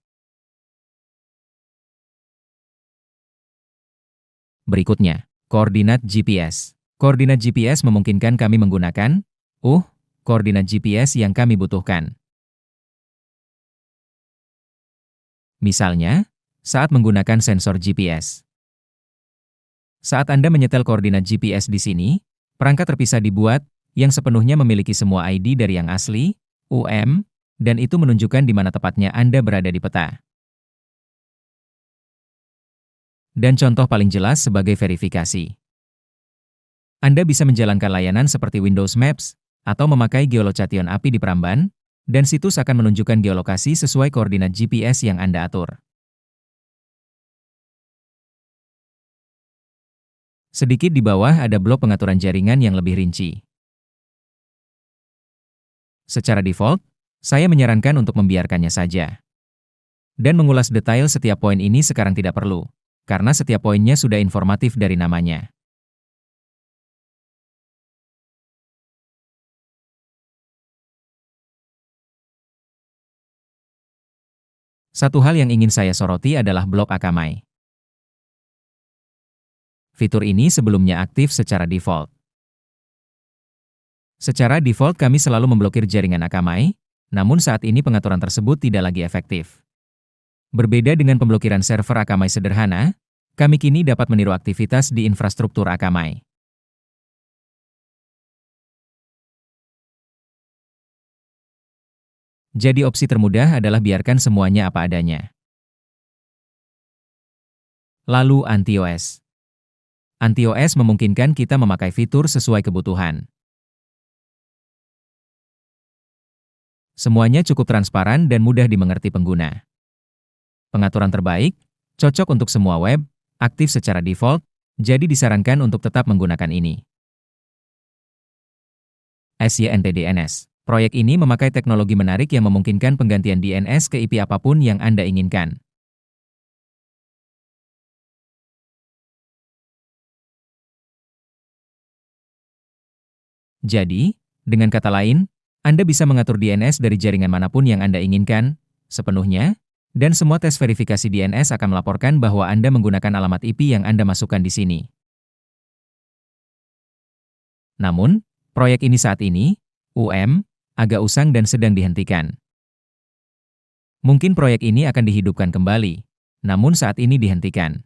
Berikutnya, koordinat GPS. Koordinat GPS memungkinkan kami menggunakan, koordinat GPS yang kami butuhkan. Misalnya, saat menggunakan sensor GPS. Saat Anda menyetel koordinat GPS di sini, perangkat terpisah dibuat, yang sepenuhnya memiliki semua ID dari yang asli, dan itu menunjukkan di mana tepatnya Anda berada di peta. Dan contoh paling jelas sebagai verifikasi. Anda bisa menjalankan layanan seperti Windows Maps, atau memakai geolocation API di Pramban, dan situs akan menunjukkan geolokasi sesuai koordinat GPS yang Anda atur. Sedikit di bawah ada blok pengaturan jaringan yang lebih rinci. Secara default, saya menyarankan untuk membiarkannya saja. Dan mengulas detail setiap poin ini sekarang tidak perlu, karena setiap poinnya sudah informatif dari namanya. Satu hal yang ingin saya soroti adalah blok Akamai. Fitur ini sebelumnya aktif secara default. Secara default kami selalu memblokir jaringan Akamai, namun saat ini pengaturan tersebut tidak lagi efektif. Berbeda dengan pemblokiran server Akamai sederhana, Kami kini dapat meniru aktivitas di infrastruktur Akamai. Jadi opsi termudah adalah biarkan semuanya apa adanya. Lalu anti-OS. Anti-OS memungkinkan kita memakai fitur sesuai kebutuhan. Semuanya cukup transparan dan mudah dimengerti pengguna. Pengaturan terbaik, cocok untuk semua web, aktif secara default, jadi disarankan untuk tetap menggunakan ini. SYNTDNS. Proyek ini memakai teknologi menarik yang memungkinkan penggantian DNS ke IP apapun yang Anda inginkan. Jadi, dengan kata lain, Anda bisa mengatur DNS dari jaringan manapun yang Anda inginkan, sepenuhnya, dan semua tes verifikasi DNS akan melaporkan bahwa Anda menggunakan alamat IP yang Anda masukkan di sini. Namun, proyek ini saat ini, agak usang dan sedang dihentikan. Mungkin proyek ini akan dihidupkan kembali, namun saat ini dihentikan.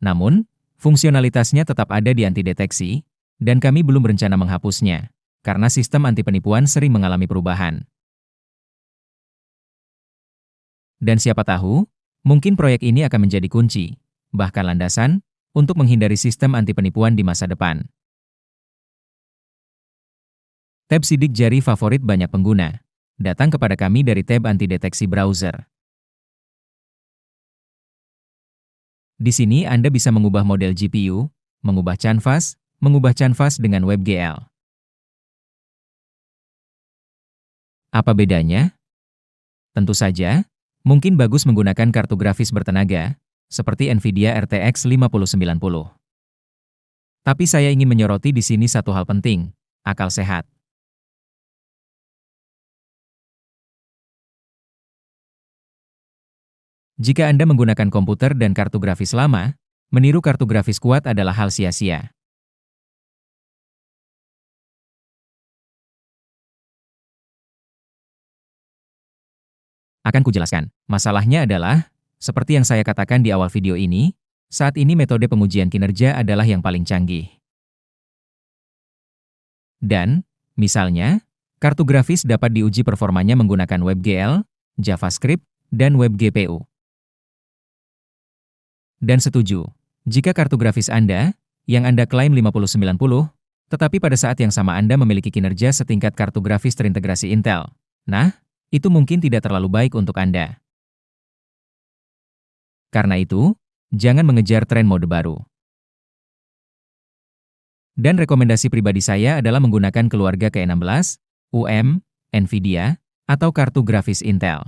Namun, fungsionalitasnya tetap ada di anti-deteksi, dan kami belum berencana menghapusnya, karena sistem anti penipuan sering mengalami perubahan. Dan siapa tahu, mungkin proyek ini akan menjadi kunci, bahkan landasan, untuk menghindari sistem anti penipuan di masa depan. Tab sidik jari favorit banyak pengguna. Datang kepada kami dari tab anti-deteksi browser. Di sini Anda bisa mengubah model GPU, mengubah canvas dengan WebGL. Apa bedanya? Tentu saja, mungkin bagus menggunakan kartu grafis bertenaga, seperti NVIDIA RTX 5090. Tapi saya ingin menyoroti di sini satu hal penting, akal sehat. Jika Anda menggunakan komputer dan kartu grafis lama, meniru kartu grafis kuat adalah hal sia-sia. Akan kujelaskan. Masalahnya adalah, seperti yang saya katakan di awal video ini, saat ini metode pengujian kinerja adalah yang paling canggih. Dan, misalnya, kartu grafis dapat diuji performanya menggunakan WebGL, JavaScript, dan WebGPU. Dan setuju, jika kartu grafis Anda, yang Anda klaim 5090, tetapi pada saat yang sama Anda memiliki kinerja setingkat kartu grafis terintegrasi Intel, nah, itu mungkin tidak terlalu baik untuk Anda. Karena itu, jangan mengejar tren mode baru. Dan rekomendasi pribadi saya adalah menggunakan keluarga ke-16, NVIDIA, atau kartu grafis Intel.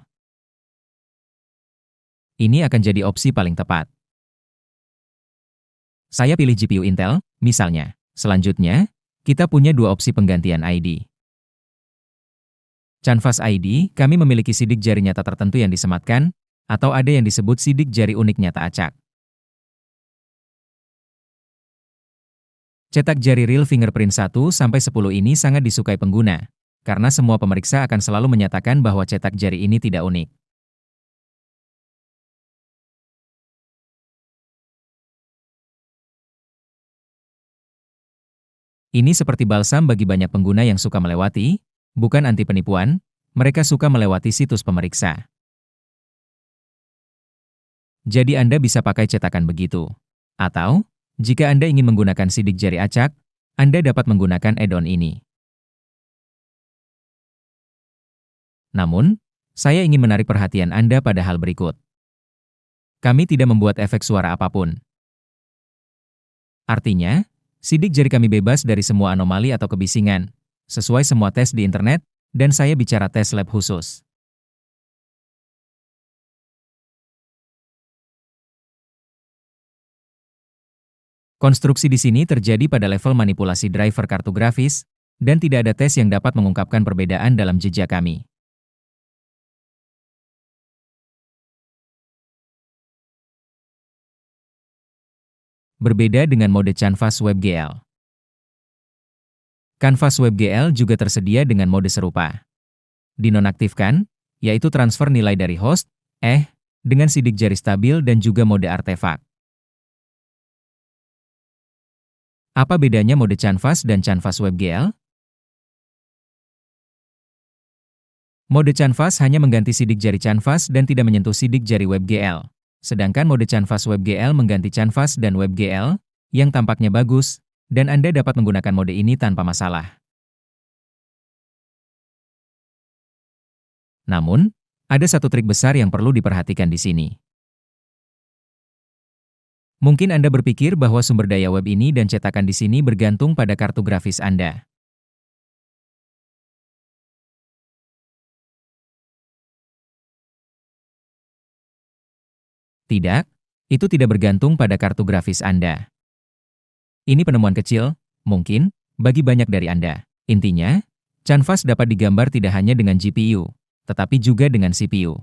Ini akan jadi opsi paling tepat. Saya pilih GPU Intel, misalnya. Selanjutnya, kita punya dua opsi penggantian ID. Canvas ID, kami memiliki sidik jari nyata tertentu yang disematkan, atau ada yang disebut sidik jari unik nyata acak. Cetak jari real fingerprint 1-10 ini sangat disukai pengguna, karena semua pemeriksa akan selalu menyatakan bahwa cetak jari ini tidak unik. Ini seperti balsam bagi banyak pengguna yang suka melewati, bukan anti penipuan, mereka suka melewati situs pemeriksa. Jadi Anda bisa pakai cetakan begitu. Atau, jika Anda ingin menggunakan sidik jari acak, Anda dapat menggunakan add-on ini. Namun, saya ingin menarik perhatian Anda pada hal berikut. Kami tidak membuat efek suara apapun. Artinya, sidik jari kami bebas dari semua anomali atau kebisingan, sesuai semua tes di internet, dan saya bicara tes lab khusus. Konstruksi di sini terjadi pada level manipulasi driver kartu grafis, dan tidak ada tes yang dapat mengungkapkan perbedaan dalam jejak kami. Berbeda dengan mode Canvas WebGL. Canvas WebGL juga tersedia dengan mode serupa. Dinonaktifkan, yaitu transfer nilai dari host, dengan sidik jari stabil dan juga mode artefak. Apa bedanya mode Canvas dan Canvas WebGL? Mode Canvas hanya mengganti sidik jari Canvas dan tidak menyentuh sidik jari WebGL. Sedangkan mode Canvas WebGL mengganti Canvas dan WebGL, yang tampaknya bagus, dan Anda dapat menggunakan mode ini tanpa masalah. Namun, ada satu trik besar yang perlu diperhatikan di sini. Mungkin Anda berpikir bahwa sumber daya web ini dan cetakan di sini bergantung pada kartu grafis Anda. Tidak, itu tidak bergantung pada kartu grafis Anda. Ini penemuan kecil, mungkin, bagi banyak dari Anda. Intinya, Canvas dapat digambar tidak hanya dengan GPU, tetapi juga dengan CPU.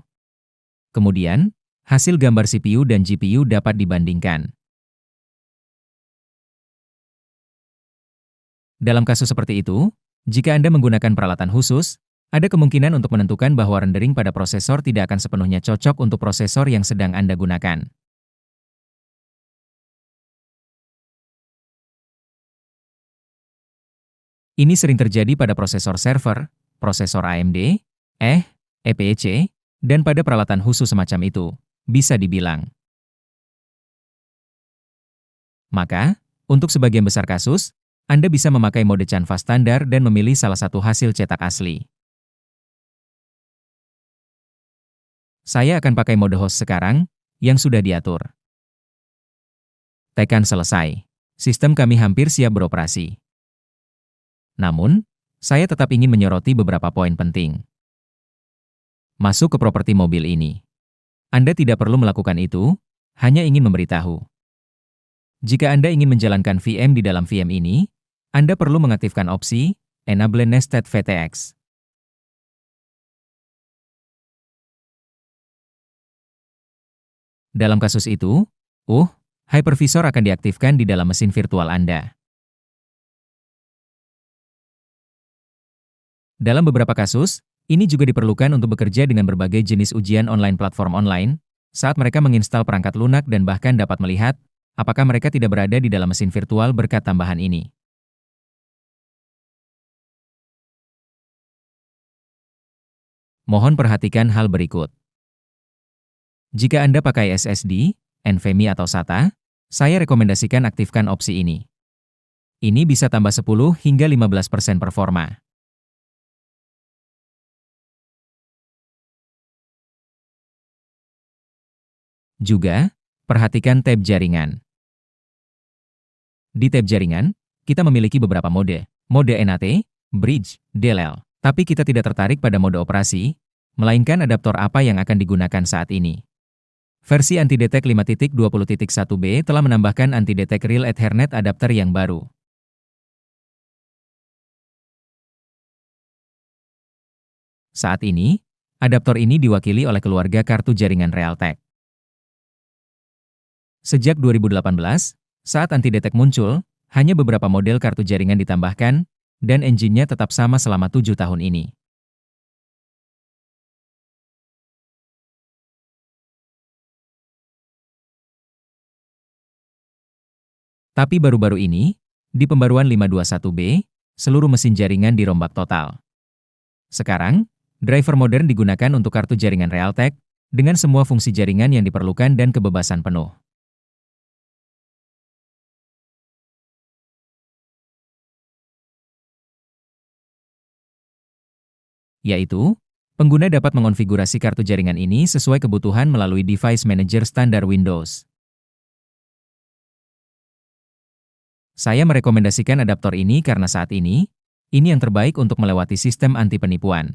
Kemudian, hasil gambar CPU dan GPU dapat dibandingkan. Dalam kasus seperti itu, jika Anda menggunakan peralatan khusus, ada kemungkinan untuk menentukan bahwa rendering pada prosesor tidak akan sepenuhnya cocok untuk prosesor yang sedang Anda gunakan. Ini sering terjadi pada prosesor server, prosesor AMD, EPC, dan pada peralatan khusus semacam itu, bisa dibilang. Maka, untuk sebagian besar kasus, Anda bisa memakai mode Canvas standar dan memilih salah satu hasil cetak asli. Saya akan pakai mode host sekarang, yang sudah diatur. Tekan selesai. Sistem kami hampir siap beroperasi. Namun, saya tetap ingin menyoroti beberapa poin penting. Masuk ke properti mobil ini. Anda tidak perlu melakukan itu, hanya ingin memberitahu. Jika Anda ingin menjalankan VM di dalam VM ini, Anda perlu mengaktifkan opsi Enable Nested VTX. Dalam kasus itu, hypervisor akan diaktifkan di dalam mesin virtual Anda. Dalam beberapa kasus, ini juga diperlukan untuk bekerja dengan berbagai jenis ujian online platform online, saat mereka menginstal perangkat lunak dan bahkan dapat melihat apakah mereka tidak berada di dalam mesin virtual berkat tambahan ini. Mohon perhatikan hal berikut. Jika Anda pakai SSD, NVMe atau SATA, saya rekomendasikan aktifkan opsi ini. Ini bisa tambah 10 hingga 15% performa. Juga, perhatikan tab jaringan. Di tab jaringan, kita memiliki beberapa mode NAT, Bridge, DLL. Tapi kita tidak tertarik pada mode operasi, melainkan adaptor apa yang akan digunakan saat ini. Versi AntiDetect 5.20.1b telah menambahkan AntiDetect Real Ethernet adapter yang baru. Saat ini, adaptor ini diwakili oleh keluarga kartu jaringan Realtek. Sejak 2018, saat AntiDetect muncul, hanya beberapa model kartu jaringan ditambahkan, dan engine-nya tetap sama selama 7 tahun ini. Tapi baru-baru ini, di pembaruan 5.21b, seluruh mesin jaringan dirombak total. Sekarang, driver modern digunakan untuk kartu jaringan Realtek, dengan semua fungsi jaringan yang diperlukan dan kebebasan penuh. Yaitu, pengguna dapat mengonfigurasi kartu jaringan ini sesuai kebutuhan melalui Device Manager standar Windows. Saya merekomendasikan adaptor ini karena saat ini yang terbaik untuk melewati sistem anti penipuan.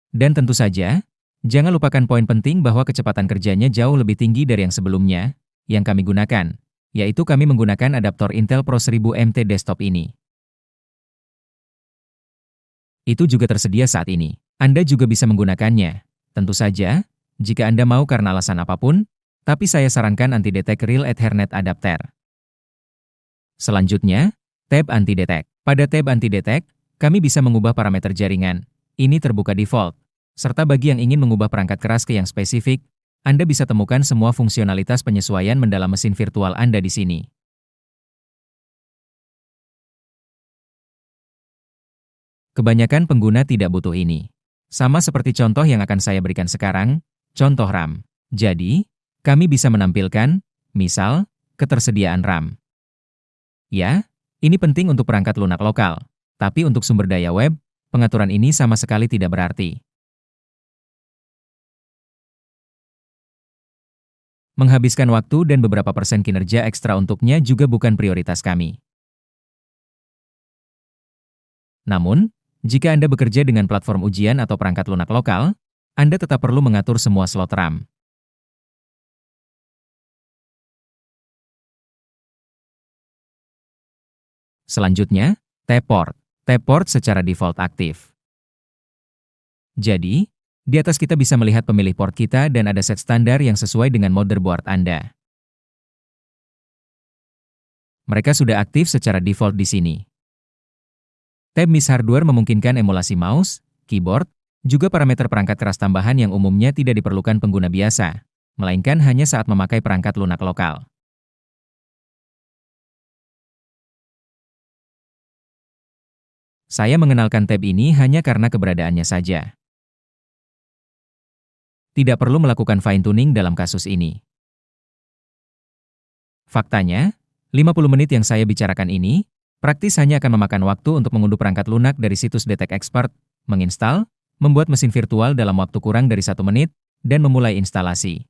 Dan tentu saja, jangan lupakan poin penting bahwa kecepatan kerjanya jauh lebih tinggi dari yang sebelumnya, yang kami gunakan, yaitu kami menggunakan adaptor Intel Pro 1000 MT desktop ini. Itu juga tersedia saat ini. Anda juga bisa menggunakannya. Tentu saja, jika Anda mau karena alasan apapun, tapi saya sarankan AntiDetect Real Ethernet Adapter. Selanjutnya, tab AntiDetect. Pada tab AntiDetect, kami bisa mengubah parameter jaringan. Ini terbuka default. Serta bagi yang ingin mengubah perangkat keras ke yang spesifik, Anda bisa temukan semua fungsionalitas penyesuaian mendalam mesin virtual Anda di sini. Kebanyakan pengguna tidak butuh ini. Sama seperti contoh yang akan saya berikan sekarang, contoh RAM. Jadi, kami bisa menampilkan, misal, ketersediaan RAM. Ya, ini penting untuk perangkat lunak lokal. Tapi untuk sumber daya web, pengaturan ini sama sekali tidak berarti. Menghabiskan waktu dan beberapa persen kinerja ekstra untuknya juga bukan prioritas kami. Namun, jika Anda bekerja dengan platform ujian atau perangkat lunak lokal, Anda tetap perlu mengatur semua slot RAM. Selanjutnya, T-port. T-port secara default aktif. Jadi, di atas kita bisa melihat pemilih port kita dan ada set standar yang sesuai dengan motherboard Anda. Mereka sudah aktif secara default di sini. Tab Miss Hardware memungkinkan emulasi mouse, keyboard, juga parameter perangkat keras tambahan yang umumnya tidak diperlukan pengguna biasa, melainkan hanya saat memakai perangkat lunak lokal. Saya mengenalkan tab ini hanya karena keberadaannya saja. Tidak perlu melakukan fine-tuning dalam kasus ini. Faktanya, 50 menit yang saya bicarakan ini, praktis hanya akan memakan waktu untuk mengunduh perangkat lunak dari situs Detect Expert, menginstal, membuat mesin virtual dalam waktu kurang dari 1 menit, dan memulai instalasi.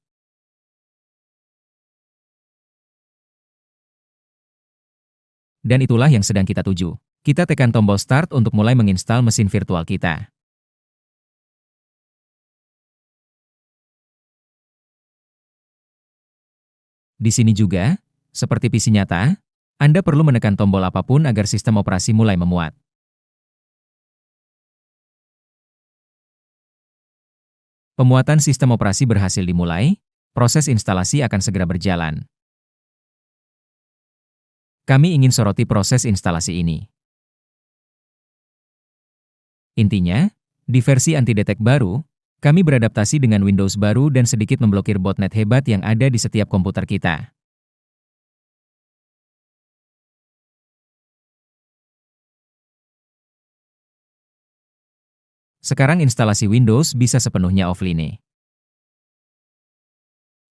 Dan itulah yang sedang kita tuju. Kita tekan tombol Start untuk mulai menginstal mesin virtual kita. Di sini juga, seperti PC nyata, Anda perlu menekan tombol apapun agar sistem operasi mulai memuat. Pemuatan sistem operasi berhasil dimulai, proses instalasi akan segera berjalan. Kami ingin soroti proses instalasi ini. Intinya, di versi anti-detect baru, kami beradaptasi dengan Windows baru dan sedikit memblokir botnet hebat yang ada di setiap komputer kita. Sekarang instalasi Windows bisa sepenuhnya offline.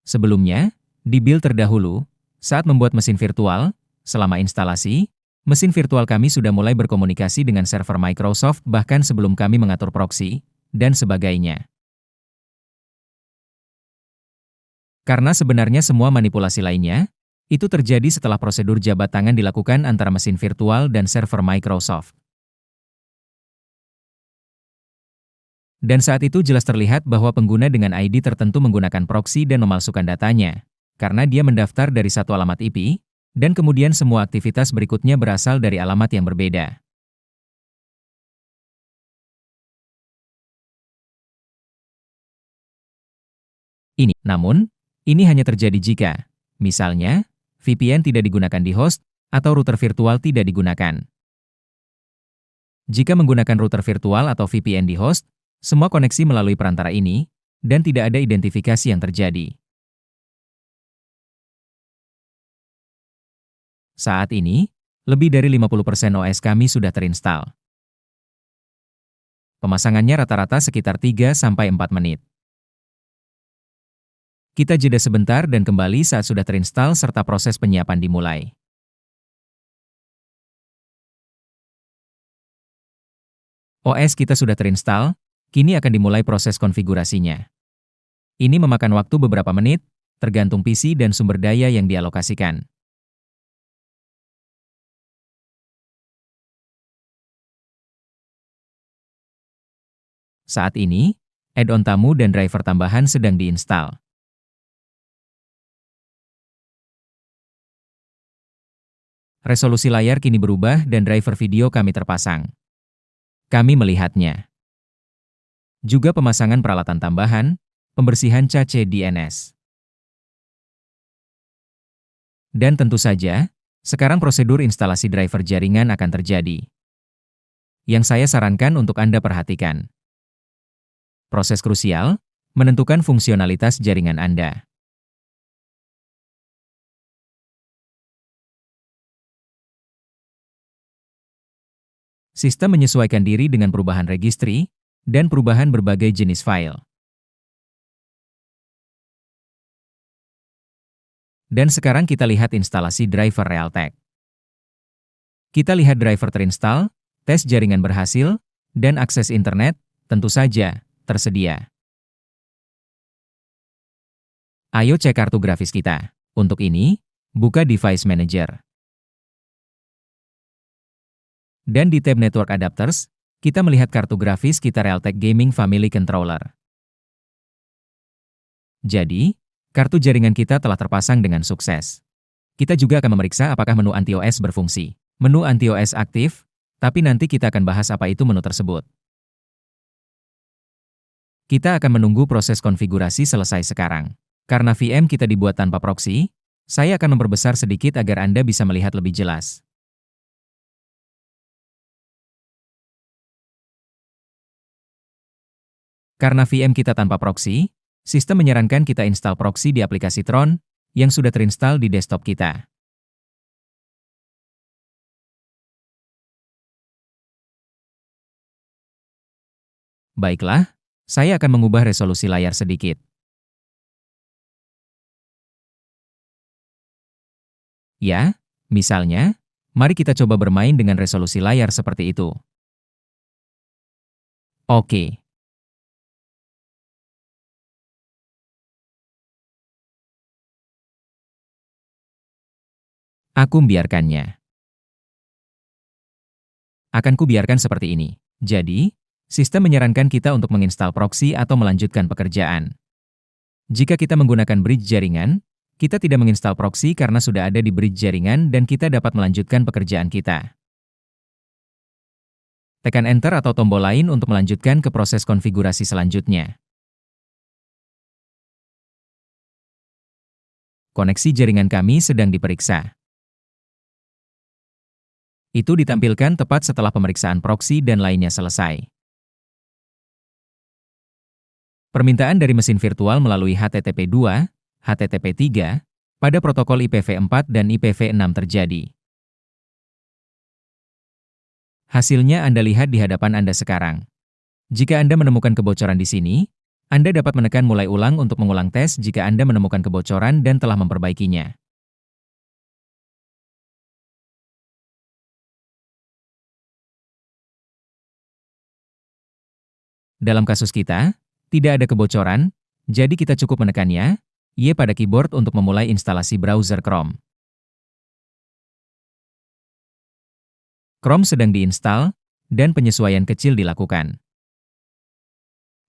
Sebelumnya, di build terdahulu, saat membuat mesin virtual, selama instalasi, mesin virtual kami sudah mulai berkomunikasi dengan server Microsoft bahkan sebelum kami mengatur proxy, dan sebagainya. Karena sebenarnya semua manipulasi lainnya, itu terjadi setelah prosedur jabat tangan dilakukan antara mesin virtual dan server Microsoft. Dan saat itu jelas terlihat bahwa pengguna dengan ID tertentu menggunakan proxy dan memalsukan datanya, karena dia mendaftar dari satu alamat IP, dan kemudian semua aktivitas berikutnya berasal dari alamat yang berbeda. Namun, ini hanya terjadi jika, misalnya, VPN tidak digunakan di host, atau router virtual tidak digunakan. Jika menggunakan router virtual atau VPN di host, semua koneksi melalui perantara ini, dan tidak ada identifikasi yang terjadi. Saat ini, lebih dari 50% OS kami sudah terinstall. Pemasangannya rata-rata sekitar 3-4 menit. Kita jeda sebentar dan kembali saat sudah terinstall serta proses penyiapan dimulai. OS kita sudah terinstall, kini akan dimulai proses konfigurasinya. Ini memakan waktu beberapa menit, tergantung PC dan sumber daya yang dialokasikan. Saat ini, add-on tamu dan driver tambahan sedang diinstal. Resolusi layar kini berubah dan driver video kami terpasang. Kami melihatnya. Juga pemasangan peralatan tambahan, pembersihan cache DNS. Dan tentu saja, sekarang prosedur instalasi driver jaringan akan terjadi. yang saya sarankan untuk Anda perhatikan. Proses krusial, menentukan fungsionalitas jaringan Anda. Sistem menyesuaikan diri dengan perubahan registry dan perubahan berbagai jenis file. Dan sekarang kita lihat instalasi driver Realtek. Kita lihat driver terinstall, tes jaringan berhasil, dan akses internet, tentu saja, tersedia. Ayo cek kartu grafis kita. Untuk ini, buka Device Manager. Dan di tab Network Adapters, kita melihat kartu grafis kita Realtek Gaming Family Controller. Jadi, kartu jaringan kita telah terpasang dengan sukses. Kita juga akan memeriksa apakah menu anti-OS berfungsi. Menu anti-OS aktif, tapi nanti kita akan bahas apa itu menu tersebut. Kita akan menunggu proses konfigurasi selesai sekarang. Karena VM kita dibuat tanpa proxy, saya akan memperbesar sedikit agar Anda bisa melihat lebih jelas. Karena VM kita tanpa proxy, sistem menyarankan kita install proxy di aplikasi Tron yang sudah terinstall di desktop kita. Baiklah, saya akan mengubah resolusi layar sedikit. Ya, misalnya, mari kita coba bermain dengan resolusi layar seperti itu. Oke. Aku membiarkannya. Akan kubiarkan seperti ini. Jadi, sistem menyarankan kita untuk menginstal proxy atau melanjutkan pekerjaan. Jika kita menggunakan bridge jaringan, kita tidak menginstal proxy karena sudah ada di bridge jaringan dan kita dapat melanjutkan pekerjaan kita. Tekan Enter atau tombol lain untuk melanjutkan ke proses konfigurasi selanjutnya. Koneksi jaringan kami sedang diperiksa. Itu ditampilkan tepat setelah pemeriksaan proxy dan lainnya selesai. Permintaan dari mesin virtual melalui HTTP2, HTTP3, pada protokol IPv4 dan IPv6 terjadi. Hasilnya Anda lihat di hadapan Anda sekarang. Jika Anda menemukan kebocoran di sini, Anda dapat menekan mulai ulang untuk mengulang tes jika Anda menemukan kebocoran dan telah memperbaikinya. Dalam kasus kita, tidak ada kebocoran, jadi kita cukup menekannya, Y pada keyboard untuk memulai instalasi browser Chrome. Chrome sedang diinstal, dan penyesuaian kecil dilakukan.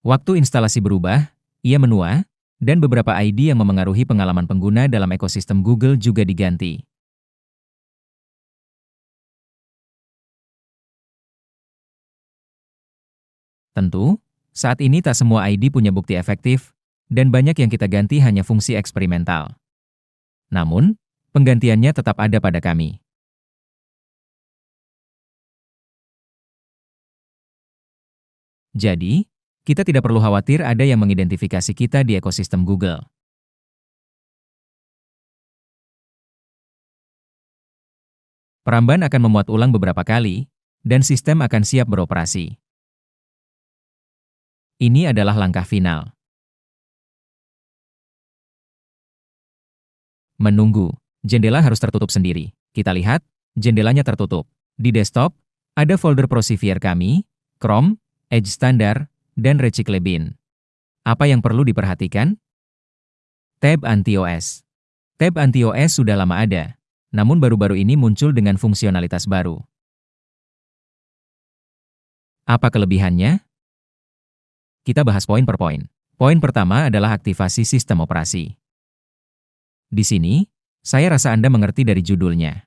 Waktu instalasi berubah, ia menua, dan beberapa ID yang memengaruhi pengalaman pengguna dalam ekosistem Google juga diganti. Tentu, saat ini tak semua ID punya bukti efektif, dan banyak yang kita ganti hanya fungsi eksperimental. Namun, penggantiannya tetap ada pada kami. Jadi, kita tidak perlu khawatir ada yang mengidentifikasi kita di ekosistem Google. Peramban akan memuat ulang beberapa kali, dan sistem akan siap beroperasi. Ini adalah langkah final. Menunggu. Jendela harus tertutup sendiri. Kita lihat, jendelanya tertutup. Di desktop, ada folder Prosevier kami, Chrome, Edge Standard, dan Recycle Bin. Apa yang perlu diperhatikan? Tab Anti-OS. Tab Anti-OS sudah lama ada, namun baru-baru ini muncul dengan fungsionalitas baru. Apa kelebihannya? Kita bahas poin per poin. Poin pertama adalah aktivasi sistem operasi. Di sini, saya rasa Anda mengerti dari judulnya.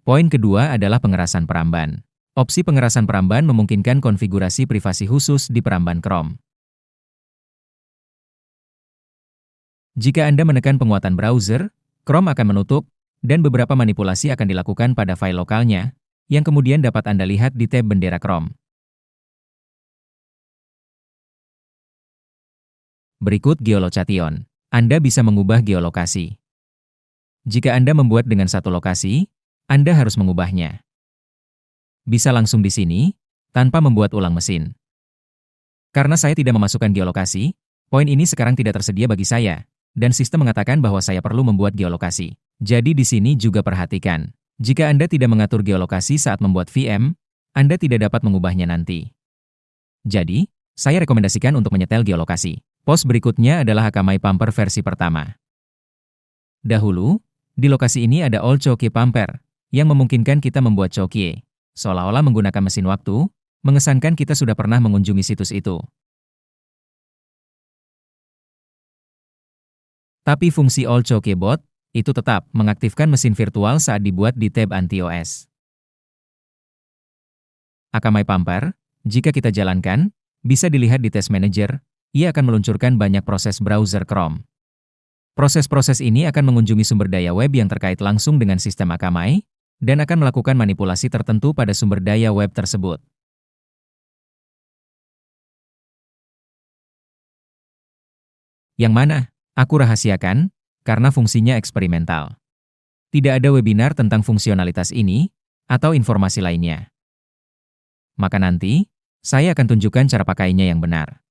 Poin kedua adalah pengerasan peramban. Opsi pengerasan peramban memungkinkan konfigurasi privasi khusus di peramban Chrome. Jika Anda menekan penguatan browser, Chrome akan menutup, dan beberapa manipulasi akan dilakukan pada file lokalnya, yang kemudian dapat Anda lihat di tab bendera Chrome. Berikut geolocation. Anda bisa mengubah geolokasi. Jika Anda membuat dengan satu lokasi, Anda harus mengubahnya. Bisa langsung di sini, tanpa membuat ulang mesin. Karena saya tidak memasukkan geolokasi, poin ini sekarang tidak tersedia bagi saya, dan sistem mengatakan bahwa saya perlu membuat geolokasi. Jadi di sini juga perhatikan, jika Anda tidak mengatur geolokasi saat membuat VM, Anda tidak dapat mengubahnya nanti. Jadi, saya rekomendasikan untuk menyetel geolokasi. Pos berikutnya adalah Akamai Pumper versi pertama. Dahulu, di lokasi ini ada All Choke Pumper, yang memungkinkan kita membuat choke, seolah-olah menggunakan mesin waktu, mengesankan kita sudah pernah mengunjungi situs itu. Tapi fungsi All Choke Bot itu tetap mengaktifkan mesin virtual saat dibuat di tab anti-OS. Akamai Pumper, jika kita jalankan, bisa dilihat di Task Manager, ia akan meluncurkan banyak proses browser Chrome. Proses-proses ini akan mengunjungi sumber daya web yang terkait langsung dengan sistem Akamai, dan akan melakukan manipulasi tertentu pada sumber daya web tersebut. Yang mana? Aku rahasiakan, karena fungsinya eksperimental. Tidak ada webinar tentang fungsionalitas ini, atau informasi lainnya. Maka nanti, saya akan tunjukkan cara pakainya yang benar.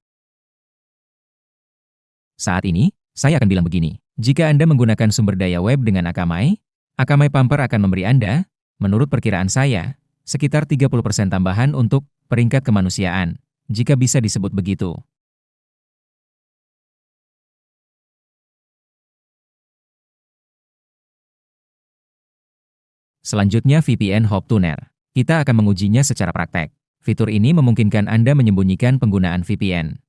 Saat ini, saya akan bilang begini. Jika Anda menggunakan sumber daya web dengan Akamai, Akamai Pumper akan memberi Anda, menurut perkiraan saya, sekitar 30% tambahan untuk peringkat kemanusiaan, jika bisa disebut begitu. Selanjutnya VPN Hop Tuner. Kita akan mengujinya secara praktek. Fitur ini memungkinkan Anda menyembunyikan penggunaan VPN.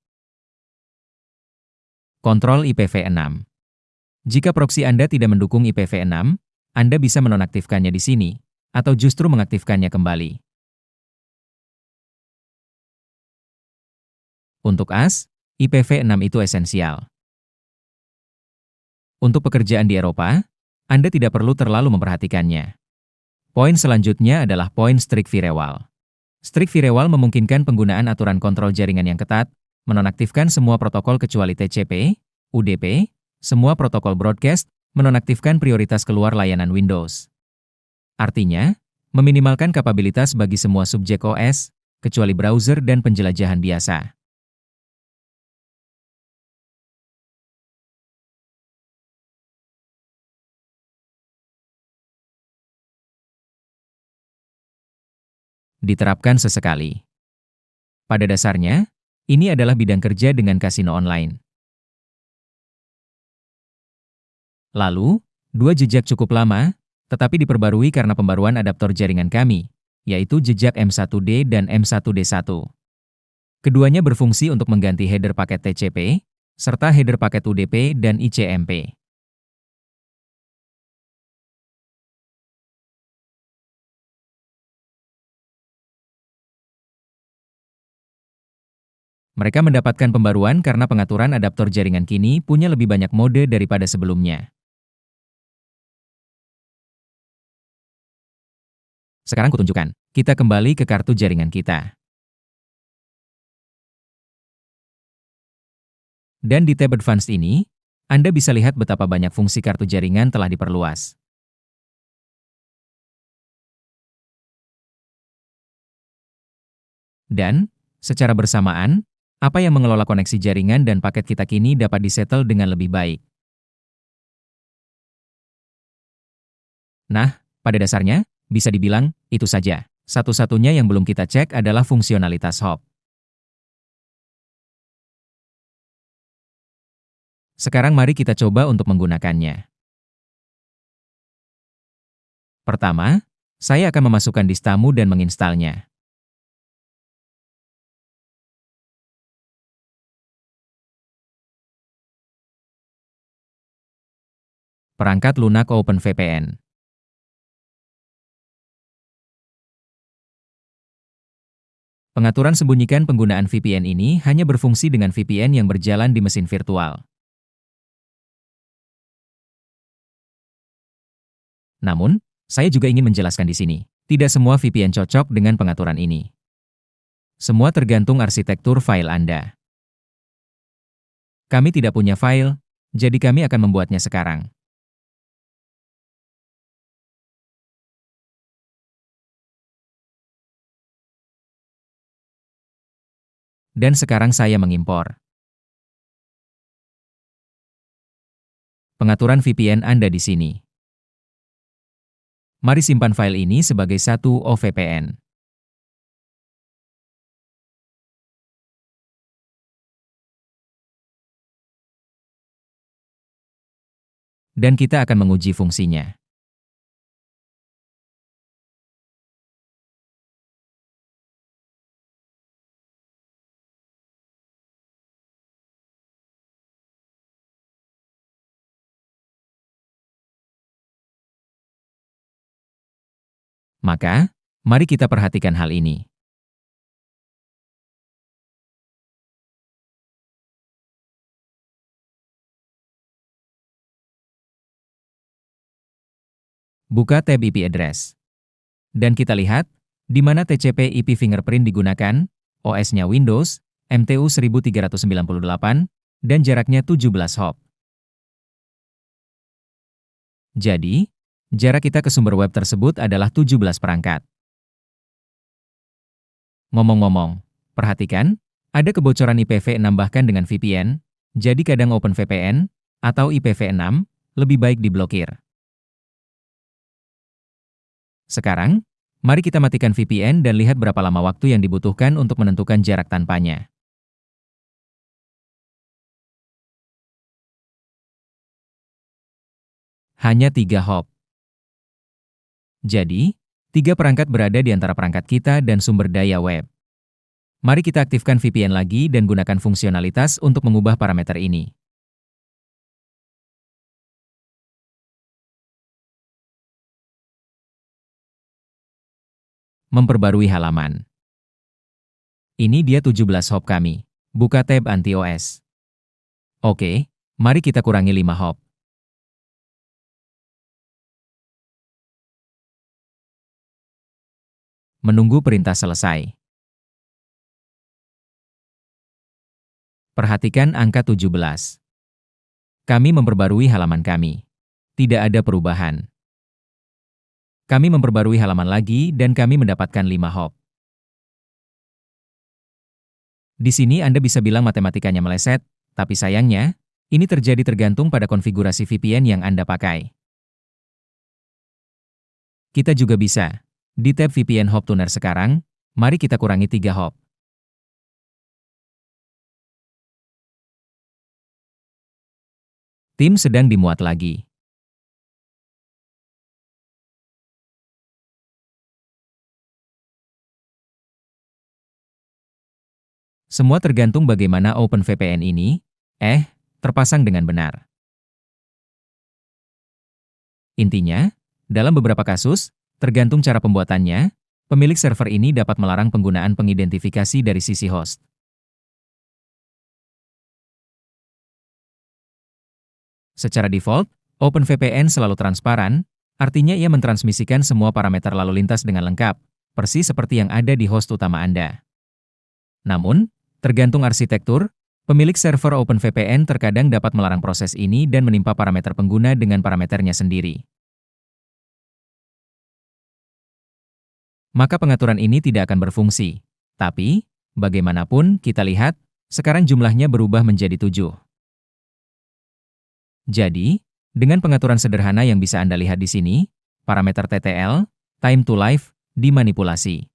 Kontrol IPv6. Jika proksi Anda tidak mendukung IPv6, Anda bisa menonaktifkannya di sini, atau justru mengaktifkannya kembali. Untuk AS, IPv6 itu esensial. Untuk pekerjaan di Eropa, Anda tidak perlu terlalu memperhatikannya. Poin selanjutnya adalah poin Strict Firewall. Strict Firewall memungkinkan penggunaan aturan kontrol jaringan yang ketat, menonaktifkan semua protokol kecuali TCP, UDP, semua protokol broadcast, menonaktifkan prioritas keluar layanan Windows. Artinya, meminimalkan kapabilitas bagi semua subjek OS, kecuali browser dan penjelajahan biasa. Diterapkan sesekali. Pada dasarnya, ini adalah bidang kerja dengan kasino online. Lalu, dua jejak cukup lama, tetapi diperbarui karena pembaruan adaptor jaringan kami, yaitu jejak M1D dan M1D1. Keduanya berfungsi untuk mengganti header paket TCP, serta header paket UDP dan ICMP. Mereka mendapatkan pembaruan karena pengaturan adaptor jaringan kini punya lebih banyak mode daripada sebelumnya. Sekarang kutunjukkan. Kita kembali ke kartu jaringan kita. Dan di tab Advanced ini, Anda bisa lihat betapa banyak fungsi kartu jaringan telah diperluas. Dan, secara bersamaan, apa yang mengelola koneksi jaringan dan paket kita kini dapat disetel dengan lebih baik. Nah, pada dasarnya, bisa dibilang, itu saja. Satu-satunya yang belum kita cek adalah fungsionalitas hop. Sekarang mari kita coba untuk menggunakannya. Pertama, saya akan memasukkan distamu dan menginstalnya. Perangkat lunak OpenVPN. Pengaturan sembunyikan penggunaan VPN ini hanya berfungsi dengan VPN yang berjalan di mesin virtual. Namun, saya juga ingin menjelaskan di sini. Tidak semua VPN cocok dengan pengaturan ini. Semua tergantung arsitektur file Anda. Kami tidak punya file, jadi kami akan membuatnya sekarang. Dan sekarang saya mengimpor pengaturan VPN Anda di sini. Mari simpan file ini sebagai satu OVPN. Dan kita akan menguji fungsinya. Maka, mari kita perhatikan hal ini. Buka tab IP address. Dan kita lihat, di mana TCP IP fingerprint digunakan, OS-nya Windows, MTU 1398, dan jaraknya 17 hop. Jadi, jarak kita ke sumber web tersebut adalah 17 perangkat. Ngomong-ngomong, perhatikan, ada kebocoran IPv6 bahkan dengan VPN, jadi kadang OpenVPN, atau IPv6, lebih baik diblokir. Sekarang, mari kita matikan VPN dan lihat berapa lama waktu yang dibutuhkan untuk menentukan jarak tanpanya. Hanya 3 hop. Jadi, 3 perangkat berada di antara perangkat kita dan sumber daya web. Mari kita aktifkan VPN lagi dan gunakan fungsionalitas untuk mengubah parameter ini. Memperbarui halaman. Ini dia 17 hop kami. Buka tab anti-OS. Oke, mari kita kurangi 5 hop. Menunggu perintah selesai. Perhatikan angka 17. Kami memperbarui halaman kami. Tidak ada perubahan. Kami memperbarui halaman lagi dan kami mendapatkan 5 hop. Di sini Anda bisa bilang matematikanya meleset, tapi sayangnya, ini terjadi tergantung pada konfigurasi VPN yang Anda pakai. Kita juga bisa. Di tab VPN Hop Tuner sekarang, mari kita kurangi 3 hop. Tim sedang dimuat lagi. Semua tergantung bagaimana OpenVPN ini, terpasang dengan benar. Intinya, dalam beberapa kasus, tergantung cara pembuatannya, pemilik server ini dapat melarang penggunaan pengidentifikasi dari sisi host. Secara default, OpenVPN selalu transparan, artinya ia mentransmisikan semua parameter lalu lintas dengan lengkap, persis seperti yang ada di host utama Anda. Namun, tergantung arsitektur, pemilik server OpenVPN terkadang dapat melarang proses ini dan menimpa parameter pengguna dengan parameternya sendiri. Maka pengaturan ini tidak akan berfungsi. Tapi, bagaimanapun kita lihat, sekarang jumlahnya berubah menjadi 7. Jadi, dengan pengaturan sederhana yang bisa Anda lihat di sini, parameter TTL, time to live, dimanipulasi.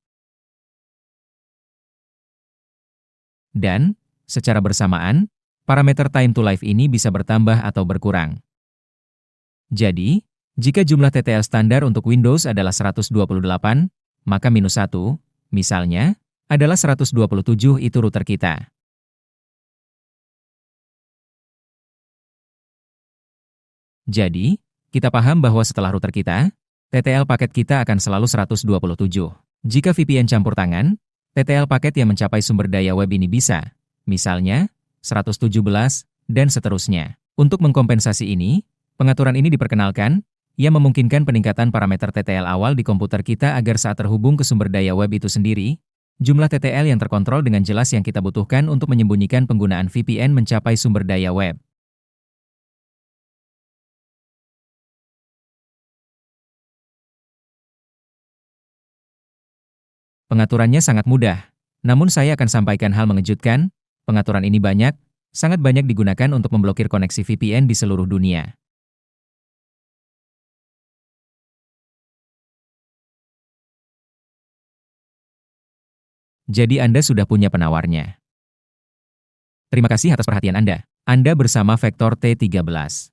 Dan, secara bersamaan, parameter time to live ini bisa bertambah atau berkurang. Jadi, jika jumlah TTL standar untuk Windows adalah 128, maka -1, misalnya, adalah 127 itu router kita. Jadi, kita paham bahwa setelah router kita, TTL paket kita akan selalu 127. Jika VPN campur tangan, TTL paket yang mencapai sumber daya web ini bisa, misalnya, 117, dan seterusnya. Untuk mengkompensasi ini, pengaturan ini diperkenalkan, Ia memungkinkan peningkatan parameter TTL awal di komputer kita agar saat terhubung ke sumber daya web itu sendiri, jumlah TTL yang terkontrol dengan jelas yang kita butuhkan untuk menyembunyikan penggunaan VPN mencapai sumber daya web. Pengaturannya sangat mudah, namun saya akan sampaikan hal mengejutkan, pengaturan ini sangat banyak digunakan untuk memblokir koneksi VPN di seluruh dunia. Jadi Anda sudah punya penawarnya. Terima kasih atas perhatian Anda. Anda bersama Vektor T13.